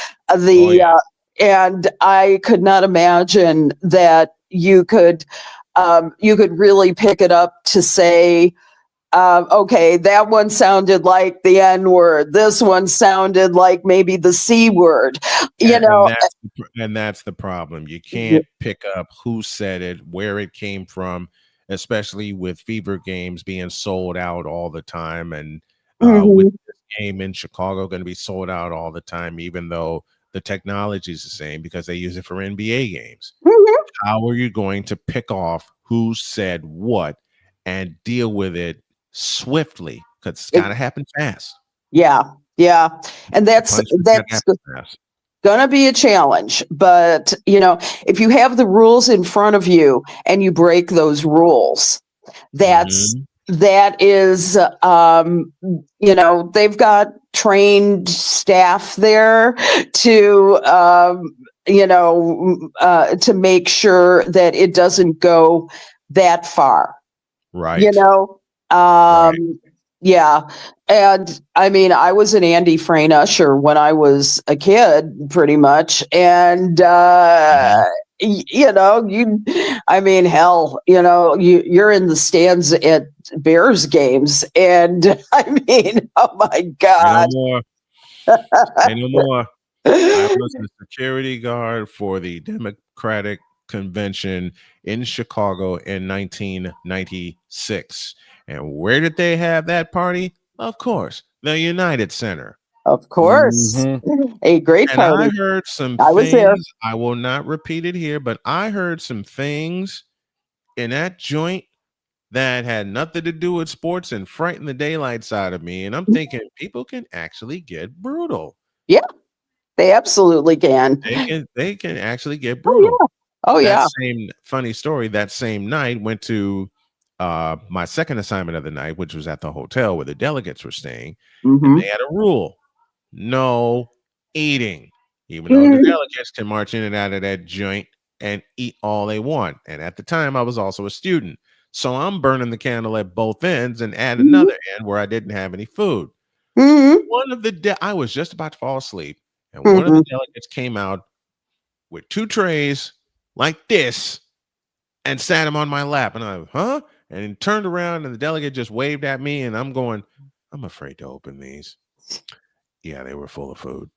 and I could not imagine that you could really pick it up to say, okay, that one sounded like the N word. This one sounded like maybe the C word.
And that's the problem. You can't pick up who said it, where it came from, especially with Fever games being sold out all the time. And with this game in Chicago going to be sold out all the time, even though the technology is the same because they use it for NBA games. How are you going to pick off who said what and deal with it swiftly? Because it's got to happen fast.
Yeah. And that's gonna be a challenge. But if you have the rules in front of you and you break those rules, that is they've got trained staff there to to make sure that it doesn't go that far.
Right.
Yeah. And I mean, I was an Andy Frain usher when I was a kid, pretty much. And, hell, you're in the stands at Bears games. And I mean, oh my God.
Say no more. I was the security guard for the Democratic Convention in Chicago in 1996. And where did they have that party? Of course, the United Center.
Of course. A great party.
And I heard some
I was there.
things. I will not repeat it here, but I heard some things in that joint that had nothing to do with sports and frightened the daylights out of me. And I'm thinking people can actually get brutal.
Yeah, they absolutely can.
They can actually get brutal.
Oh yeah.
Same funny story. That same night went to my second assignment of the night, which was at the hotel where the delegates were staying. And they had a rule: no eating, even though the delegates can march in and out of that joint and eat all they want. And at the time, I was also a student, so I'm burning the candle at both ends and at another end where I didn't have any food. One of the I was just about to fall asleep, and one of the delegates came out with 2 trays like this and sat him on my lap. And I, and turned around, and the delegate just waved at me, and I'm going, I'm afraid to open these. Yeah, they were full of food.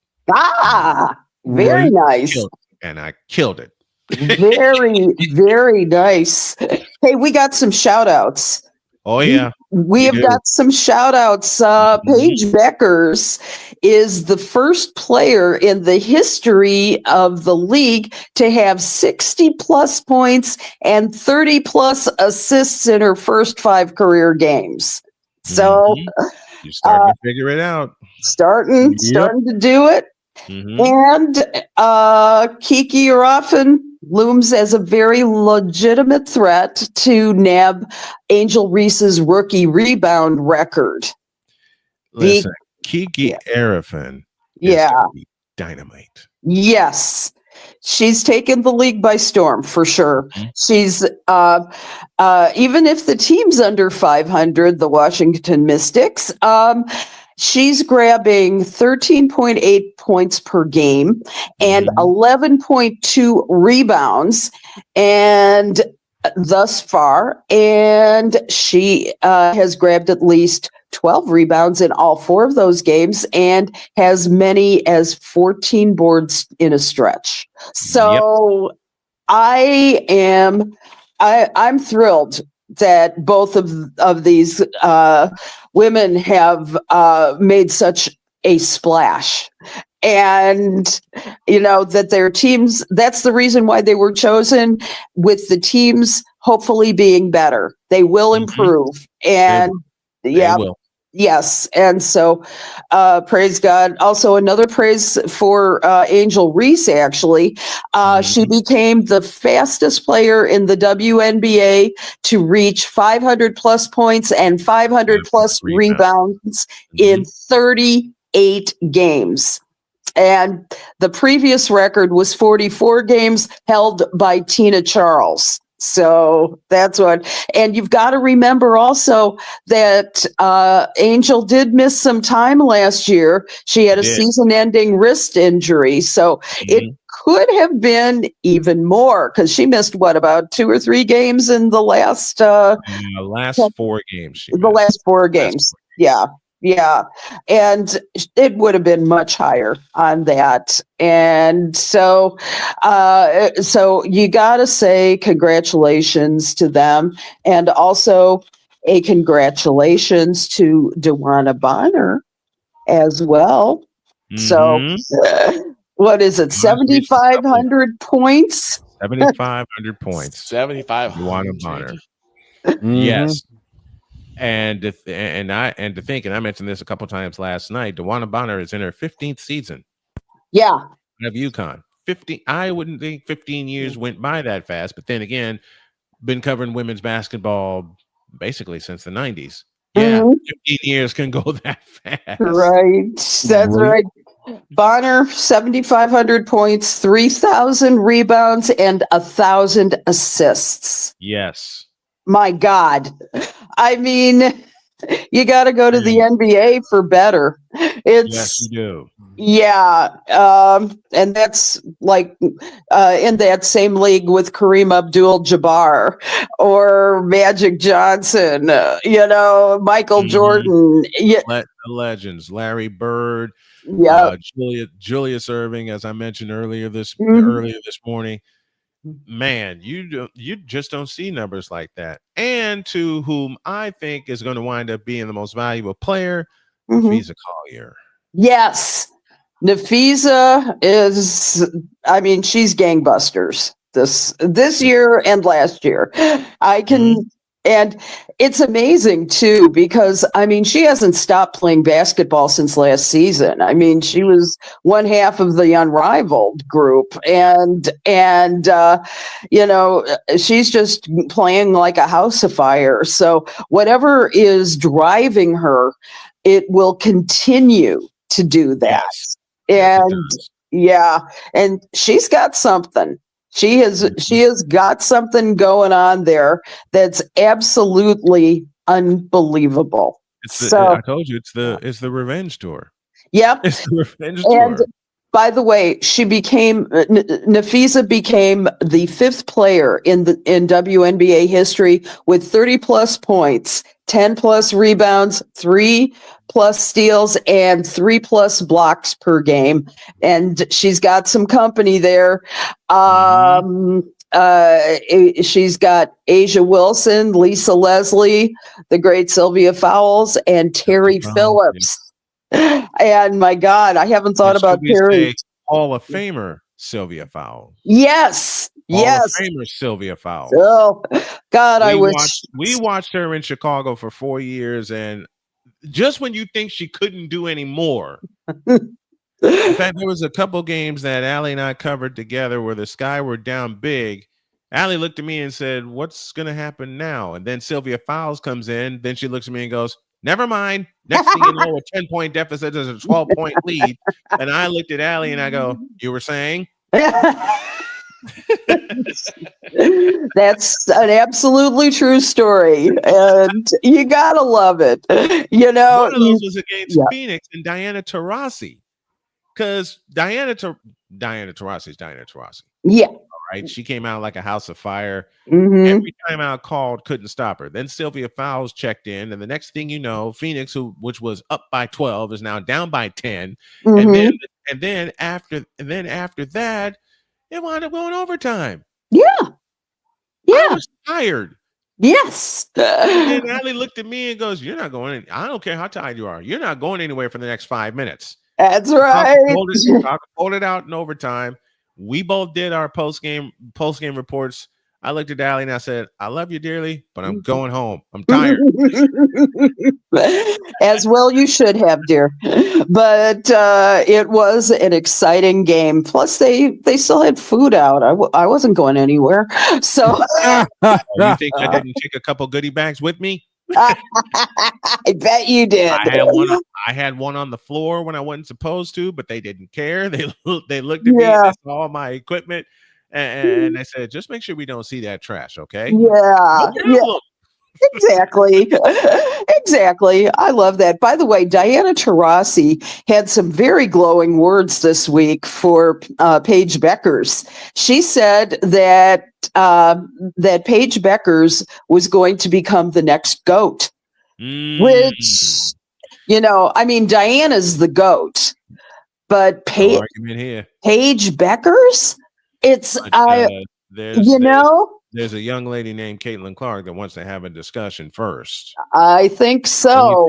Very nice.
And I killed it.
Very, very nice. Hey, we got some shout outs.
Oh, yeah.
We have got some shout outs. Paige Beckers is the first player in the history of the league to have 60 plus points and 30 plus assists in her first 5 career games. So
you're starting to figure it out.
Starting to do it. And Kiki Ruffin looms as a very legitimate threat to nab Angel Reese's rookie rebound record.
Listen, Kiki Arifin is dynamite.
Yes. She's taken the league by storm for sure. She's even if the team's under 500, the Washington Mystics, she's grabbing 13.8 points per game and 11.2 rebounds and thus far. And she has grabbed at least 12 rebounds in all 4 of those games and has many as 14 boards in a stretch. So I'm thrilled that both of these women have made such a splash, and that their teams, that's the reason why they were chosen, with the teams hopefully being better. They will improve. And
they will.
Yes. And so praise God. Also, another praise for Angel Reese, actually. She became the fastest player in the WNBA to reach 500 plus points and 500 plus rebounds in 38 games. And the previous record was 44 games held by Tina Charles. So that's what, and you've got to remember also that Angel did miss some time last year. She had a season-ending wrist injury, so it could have been even more because she missed about 2 or 3 games in the last
4 games.
Last 4 games. Yeah. Yeah. And it would have been much higher on that. And so you got to say congratulations to them, and also a congratulations to DeWanna Bonner as well. So what is it? 7,500 points?
7,500 points.
7,500.
DeWanna Bonner. Yes. And to think, and I mentioned this a couple times last night, DeWanna Bonner is in her 15th season.
Yeah.
Of UConn. 15. I wouldn't think 15 years went by that fast, but then again, been covering women's basketball basically since the 90s. Yeah, 15 years can go that fast.
Right. That's right. Bonner, 7,500 points, 3,000 rebounds, and 1,000 assists.
Yes.
My God. I mean, you got to go to the NBA for better.
Yes, you do.
Yeah. And that's like in that same league with Kareem Abdul-Jabbar or Magic Johnson, Michael Jordan. Yeah.
The legends, Larry Bird, Julius Erving, as I mentioned earlier this morning. Man, you just don't see numbers like that. And to whom I think is going to wind up being the most valuable player, Nafisa Collier.
Yes. Nafisa is, she's gangbusters this year and last year. And it's amazing too, because she hasn't stopped playing basketball since last season. She was one half of the Unrivaled group, and she's just playing like a house of fire. So whatever is driving her, it will continue to do that. Yes. And she's got something. She has got something going on there that's absolutely unbelievable.
I told you it's the revenge tour.
Yep.
It's the revenge tour.
By the way, Nafisa became the 5th player in WNBA history with 30 plus points, 10 plus rebounds, 3 plus steals, and 3 plus blocks per game. And she's got some company there. She's got Asia Wilson, Lisa Leslie, the great Sylvia Fowles, and Terry Phillips. And my God, I haven't thought about Terry.
Hall of Famer Sylvia Fowles.
Yes.
Hall of Famer Sylvia Fowles.
Oh God, I wish
we watched her in Chicago for 4 years, and just when you think she couldn't do any more. In fact, there was a couple games that Allie and I covered together where the Sky were down big. Allie looked at me and said, "What's going to happen now?" And then Sylvia Fowles comes in. Then she looks at me and goes, "Never mind." Next thing you know, a 10-point deficit is a 12-point lead. And I looked at Allie and I go, "You were saying?"
That's an absolutely true story, and you gotta love it.
One of those was against Phoenix and Diana Taurasi, because Diana Taurasi is Diana Taurasi.
Yeah.
Right. She came out like a house of fire. Every time out called, couldn't stop her. Then Sylvia Fowles checked in, and the next thing you know, Phoenix, which was up by 12, is now down by 10. And then after that, it wound up going overtime.
Yeah.
I was tired.
Yes.
And then Allie looked at me and goes, "You're not going. I don't care how tired you are. You're not going anywhere for the next 5 minutes."
That's right.
Hold it out in overtime. We both did our post game reports. I looked at Allie and I said, "I love you dearly, but I'm going home. I'm tired."
As well you should have, dear. But it was an exciting game. Plus, they still had food out. I wasn't going anywhere. So
you think I didn't take a couple goodie bags with me?
I bet you did.
I had one on the floor when I wasn't supposed to, but they didn't care. They looked at me and saw all my equipment, And they said, just make sure we don't see that trash, okay?
Yeah.
No problem.
Exactly. Exactly. I love that. By the way, Diana Taurasi had some very glowing words this week for Paige Beckers. She said that that Paige Beckers was going to become the next GOAT, which, you know, I mean, Diana's the GOAT, but
No argument here.
Paige Beckers, it's
there's a young lady named Caitlin Clark that wants to have a discussion first.
I think so.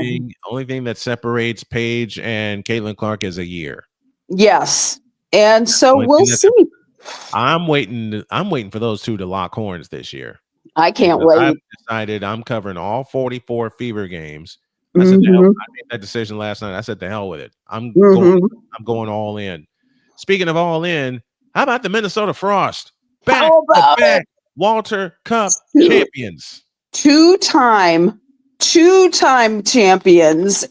Only thing that separates Paige and Caitlin Clark is a year.
Yes, and so we'll see.
I'm waiting for those two to lock horns this year.
I can't wait.
I've decided I'm covering all 44 Fever games. I said, I made that decision last night. I said, the hell with it. I'm going all in. Speaking of all in, how about the Minnesota Frost? Back to back Walter Cup champions.
Two-time champions,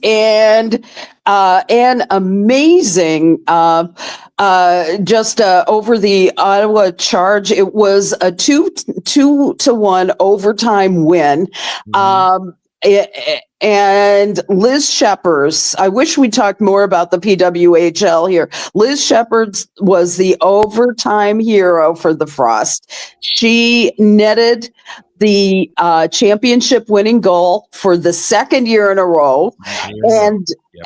and an amazing just over the Ottawa Charge. It was a 2-1 overtime win. And Liz Shepard, I wish we talked more about the PWHL here. Liz Shepard was the overtime hero for the Frost. She netted the championship winning goal for the second year in a row.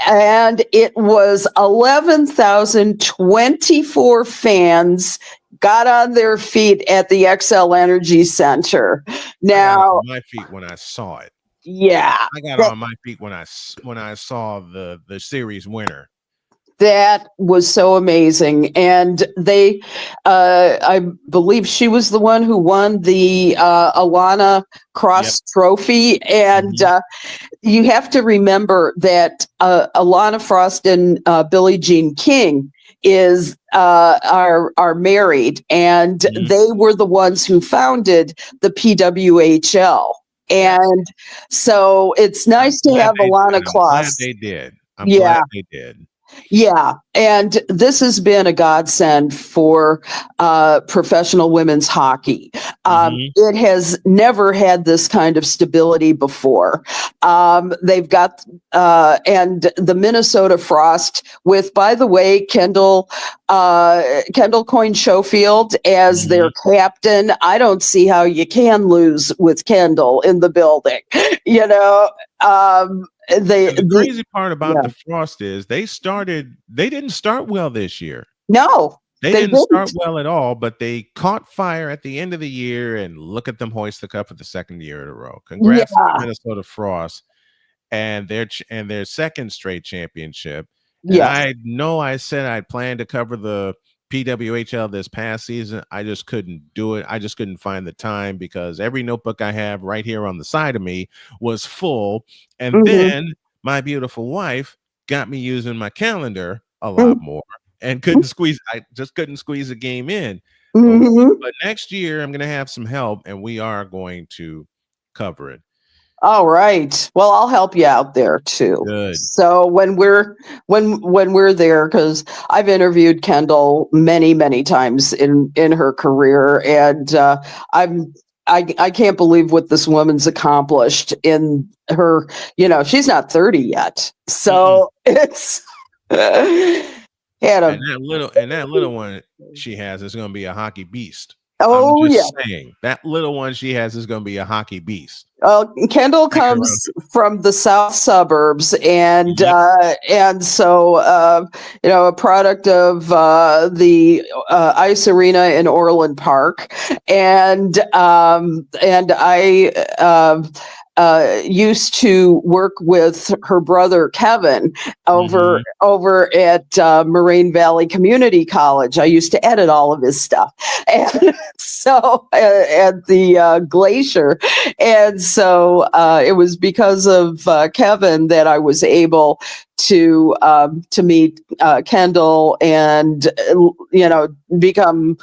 And it was 11,024 fans got on their feet at the XL Energy Center. Now,
I got on my feet when I saw it.
Yeah,
I got on my feet when I saw the series winner.
That was so amazing, and they, I believe she was the one who won the Alana Cross Trophy, and you have to remember that Alana Frost and Billie Jean King are married, and they were the ones who founded the PWHL. And so it's nice to have Alana Kloss.
They did. I'm glad they did.
Yeah, and this has been a godsend for professional women's hockey. It has never had this kind of stability before. They've got and the Minnesota Frost with, by the way, Kendall Coyne-Schofield as their captain. I don't see how you can lose with Kendall in the building. You know.
The crazy part about the Frost is they didn't start well this year.
No,
they didn't start well at all, but they caught fire at the end of the year, and look at them hoist the cup for the second year in a row. Congrats to the Minnesota Frost and their second straight championship. And I know I said I planned to cover the PWHL this past season. I just couldn't do it. I just couldn't find the time because every notebook I have right here on the side of me was full. And then my beautiful wife got me using my calendar a lot more and I just couldn't squeeze a game in. But next year I'm going to have some help, and we are going to cover it.
All right. Well, I'll help you out there too.
Good.
So when we're there, because I've interviewed Kendall many times in her career, and I can't believe what this woman's accomplished in her. You know, she's not 30 yet, so it's. And
that little one she has is going to be a hockey beast.
Oh,
I'm just saying, that little one she has is going to be a hockey beast.
Kendall comes from the south suburbs, and so a product of the ice arena in Orland Park, and I used to work with her brother Kevin over at Moraine Valley Community College. I used to edit all of his stuff, and so at the Glacier, and so it was because of Kevin that I was able to meet Kendall and become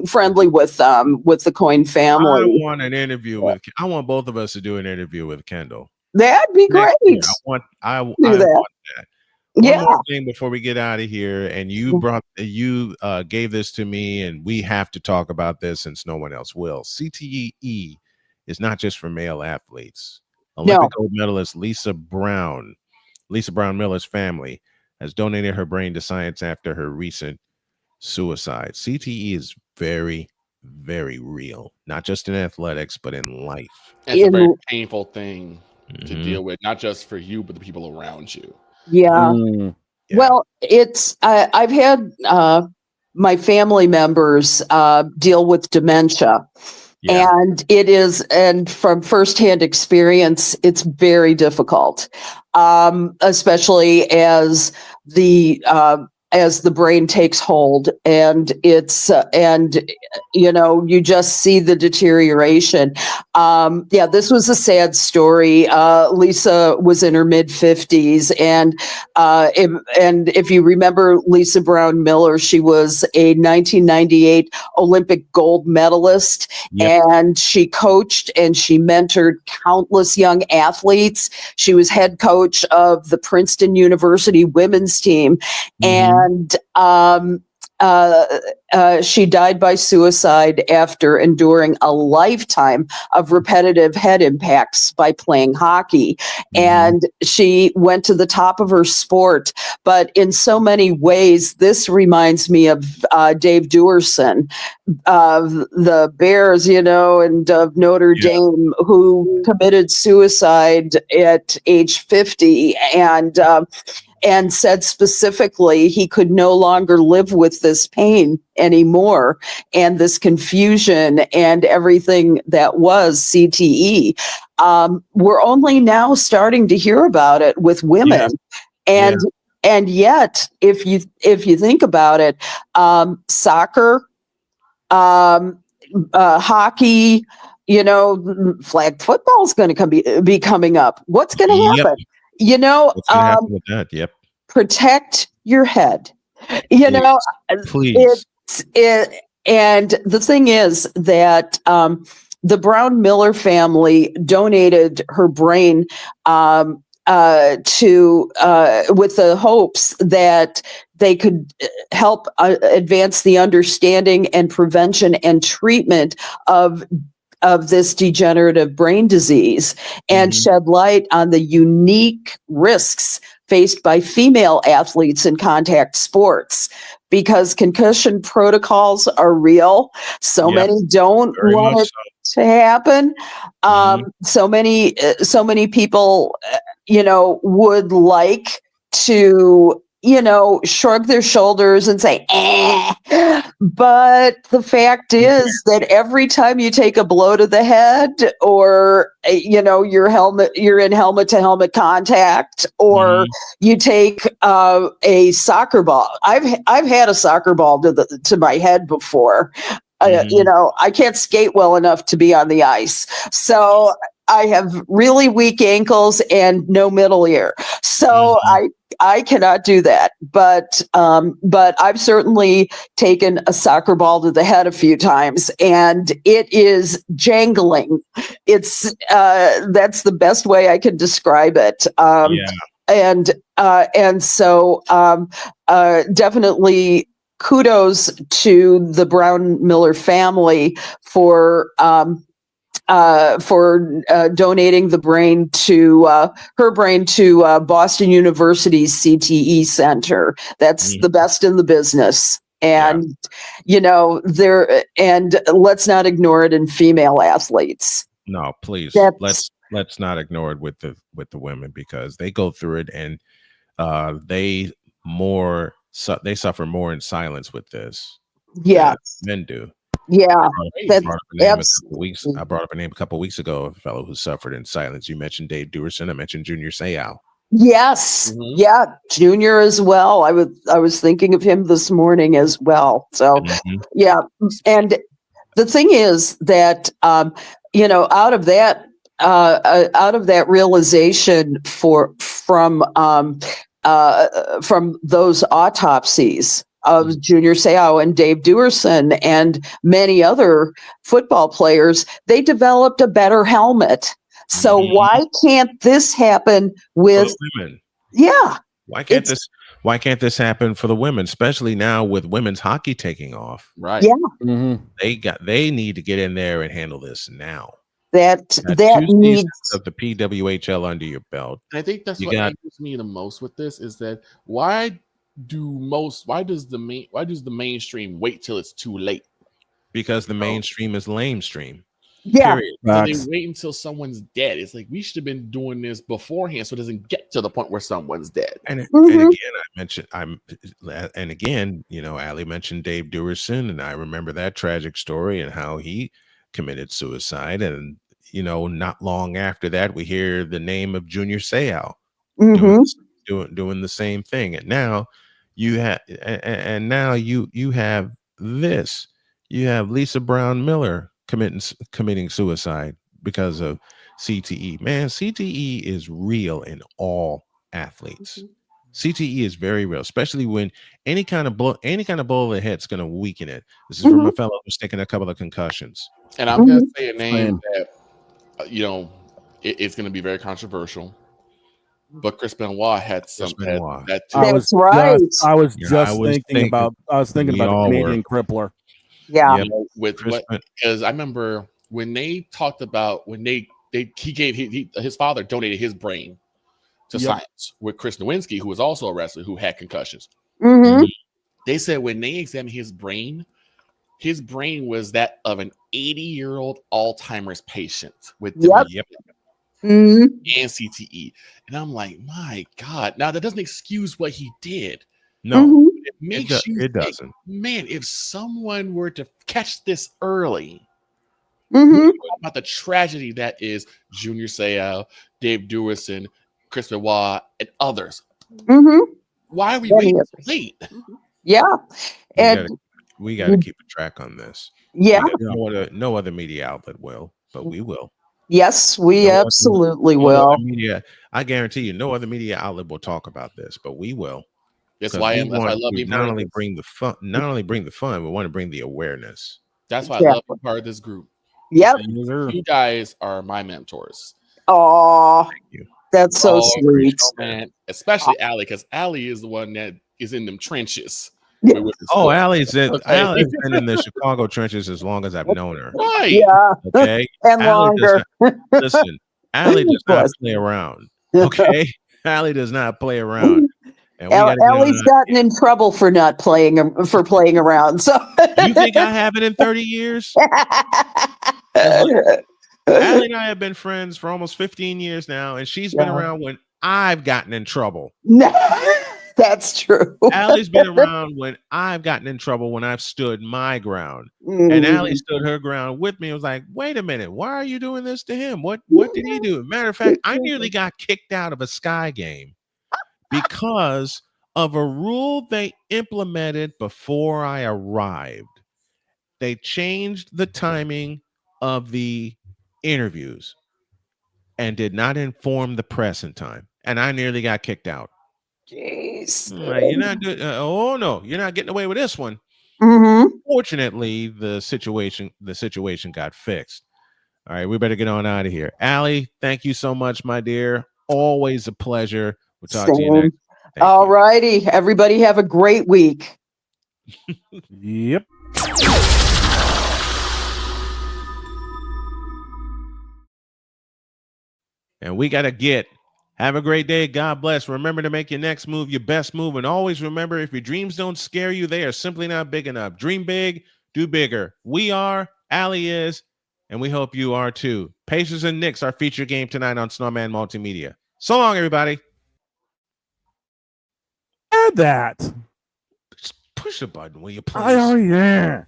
friendly with the Coyne family.
I want an interview with. I want both of us to do an interview with Kendall.
That'd be great.
I want that. One more thing before we get out of here, and you gave this to me, and we have to talk about this since no one else will. CTE is not just for male athletes. Olympic gold medalist Lisa Brown Miller's family has donated her brain to science after her recent suicide. CTE is very, very real, not just in athletics, but in life.
It's a very painful thing to deal with, not just for you, but the people around you.
Yeah. Well, I've had my family members deal with dementia. Yeah. And from firsthand experience, it's very difficult, especially as the brain takes hold, and you just see the deterioration. This was a sad story. Lisa was in her mid-50s, and if you remember Lisa Brown Miller, she was a 1998 Olympic gold medalist. Yep. And she coached and she mentored countless young athletes. She was head coach of the Princeton University women's team. And she died by suicide after enduring a lifetime of repetitive head impacts by playing hockey. And she went to the top of her sport. But in so many ways, this reminds me of Dave Duerson, of the Bears, and of Notre Dame, who committed suicide at age 50. And said specifically he could no longer live with this pain anymore, and this confusion and everything that was CTE. We're only now starting to hear about it with women. Yeah. And yet, if you think about it, soccer, hockey, flag football is going to be coming up. What's going to happen?
What's gonna happen with that? Yep.
Protect your head.
Please.
And the thing is that the Brown Miller family donated her brain with the hopes that they could help advance the understanding and prevention and treatment of this degenerative brain disease, and shed light on the unique risks faced by female athletes in contact sports, because concussion protocols are real. So many don't want it to happen. So many people, would like to, shrug their shoulders and say, but the fact is that every time you take a blow to the head, or, you're in helmet to helmet contact, or you take a soccer ball. I've had a soccer ball to my head before. I can't skate well enough to be on the ice. So I have really weak ankles and no middle ear. So I cannot do that. But I've certainly taken a soccer ball to the head a few times, and it is jangling. It's that's the best way I can describe it. And so definitely kudos to the Brown Miller family for donating the brain to her brain to Boston University's CTE Center. That's the best in the business. And and let's not ignore it in female athletes.
No, please. Let's not ignore it with the women, because they go through it, and they suffer more in silence with this.
Yeah,
men do.
Yeah,
I brought up a name a couple weeks ago of a fellow who suffered in silence. You mentioned Dave Duerson. I mentioned Junior Seau.
Yes, yeah, Junior as well. I was thinking of him this morning as well. So yeah, and the thing is that out of that realization from those autopsies of Junior Seau and Dave Duerson and many other football players, they developed a better helmet. So why can't this happen with
women?
Yeah,
Why can't this happen for the women, especially now with women's hockey taking off?
Right.
Yeah.
Mm-hmm.
They need to get in there and handle this now.
That
2
needs
seasons of the PWHL under your belt.
I think that's what angers me the most with this is that why does the mainstream wait till it's too late?
Because the mainstream is lamestream.
Yeah.
Period.
So they wait until someone's dead. It's like we should have been doing this beforehand, so it doesn't get to the point where someone's dead.
And again, Ali mentioned Dave Duerson, and I remember that tragic story and how he committed suicide. And not long after that, we hear the name of Junior Seau doing the same thing. And now you have, you have this. You have Lisa Brown Miller committing suicide because of CTE. Man, CTE is real in all athletes. CTE is very real, especially when any kind of blow to the head is going to weaken it. This is from a fellow who's taking a couple of concussions.
And I'm going to say a name that it's going to be very controversial. But Chris Benoit had some that too.
That's right.
I was thinking about the Canadian crippler.
Yeah.
Because I remember when they talked about his father donated his brain to science with Chris Nowinski, who was also a wrestler who had concussions. They said when they examined his brain was that of an 80-year-old Alzheimer's patient with dementia and CTE. And I'm like, my God. Now that doesn't excuse what he did.
No,
it makes
it doesn't.
Man, if someone were to catch this early, about the tragedy that is Junior Seau, Dave Duerson, Chris Benoit, and others. Why are we waiting so late?
Yeah. And
we got to keep a track on this.
Yeah.
No other media outlet will, but we will.
Yes, we absolutely will.
I guarantee you, no other media outlet will talk about this, but we will.
That's why I love being
not only bring the fun, we want to bring the awareness.
That's why I love being part of this group.
Yep.
You guys are my mentors.
Oh, that's so sweet.
Man. Especially Allie, because Allie is the one that is in them trenches.
Allie's been in the Chicago trenches as long as I've known her.
Right.
Yeah.
Okay.
And longer.
Listen, Allie does not play around. Okay. Allie does not play around. And
Ellie's gotten in trouble for not playing around. So
you think I haven't in 30 years? Allie and I have been friends for almost 15 years now, and she's been around when I've gotten in trouble.
No, that's true.
Allie's been around when I've gotten in trouble when I've stood my ground. And Allie stood her ground with me. I was like, wait a minute, why are you doing this to him? What did he do? Matter of fact, I nearly got kicked out of a Sky game because of a rule they implemented before I arrived. They changed the timing of the interviews and did not inform the press in time. And I nearly got kicked out.
Jeez.
You're not good. No, you're not getting away with this one. Fortunately, the situation got fixed. All right, we better get on out of here. Allie, thank you so much, my dear. Always a pleasure. We'll talk to you next.
All righty. Everybody have a great week.
Yep.
And we got to have a great day. God bless. Remember to make your next move your best move. And always remember, if your dreams don't scare you, they are simply not big enough. Dream big, do bigger. We are, Allie is, and we hope you are too. Pacers and Knicks, our feature game tonight on Snowman Multimedia. So long, everybody.
Add that.
Just push the button, will you please?
Oh, yeah.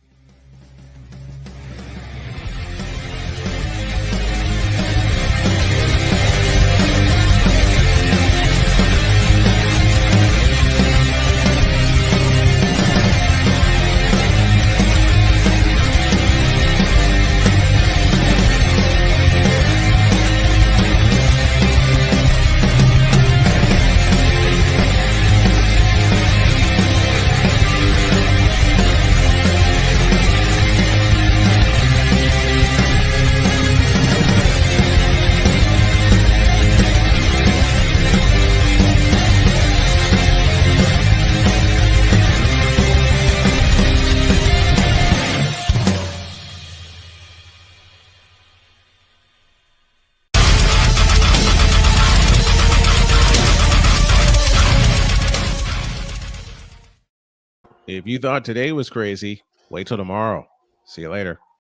If you thought today was crazy, wait till tomorrow. See you later.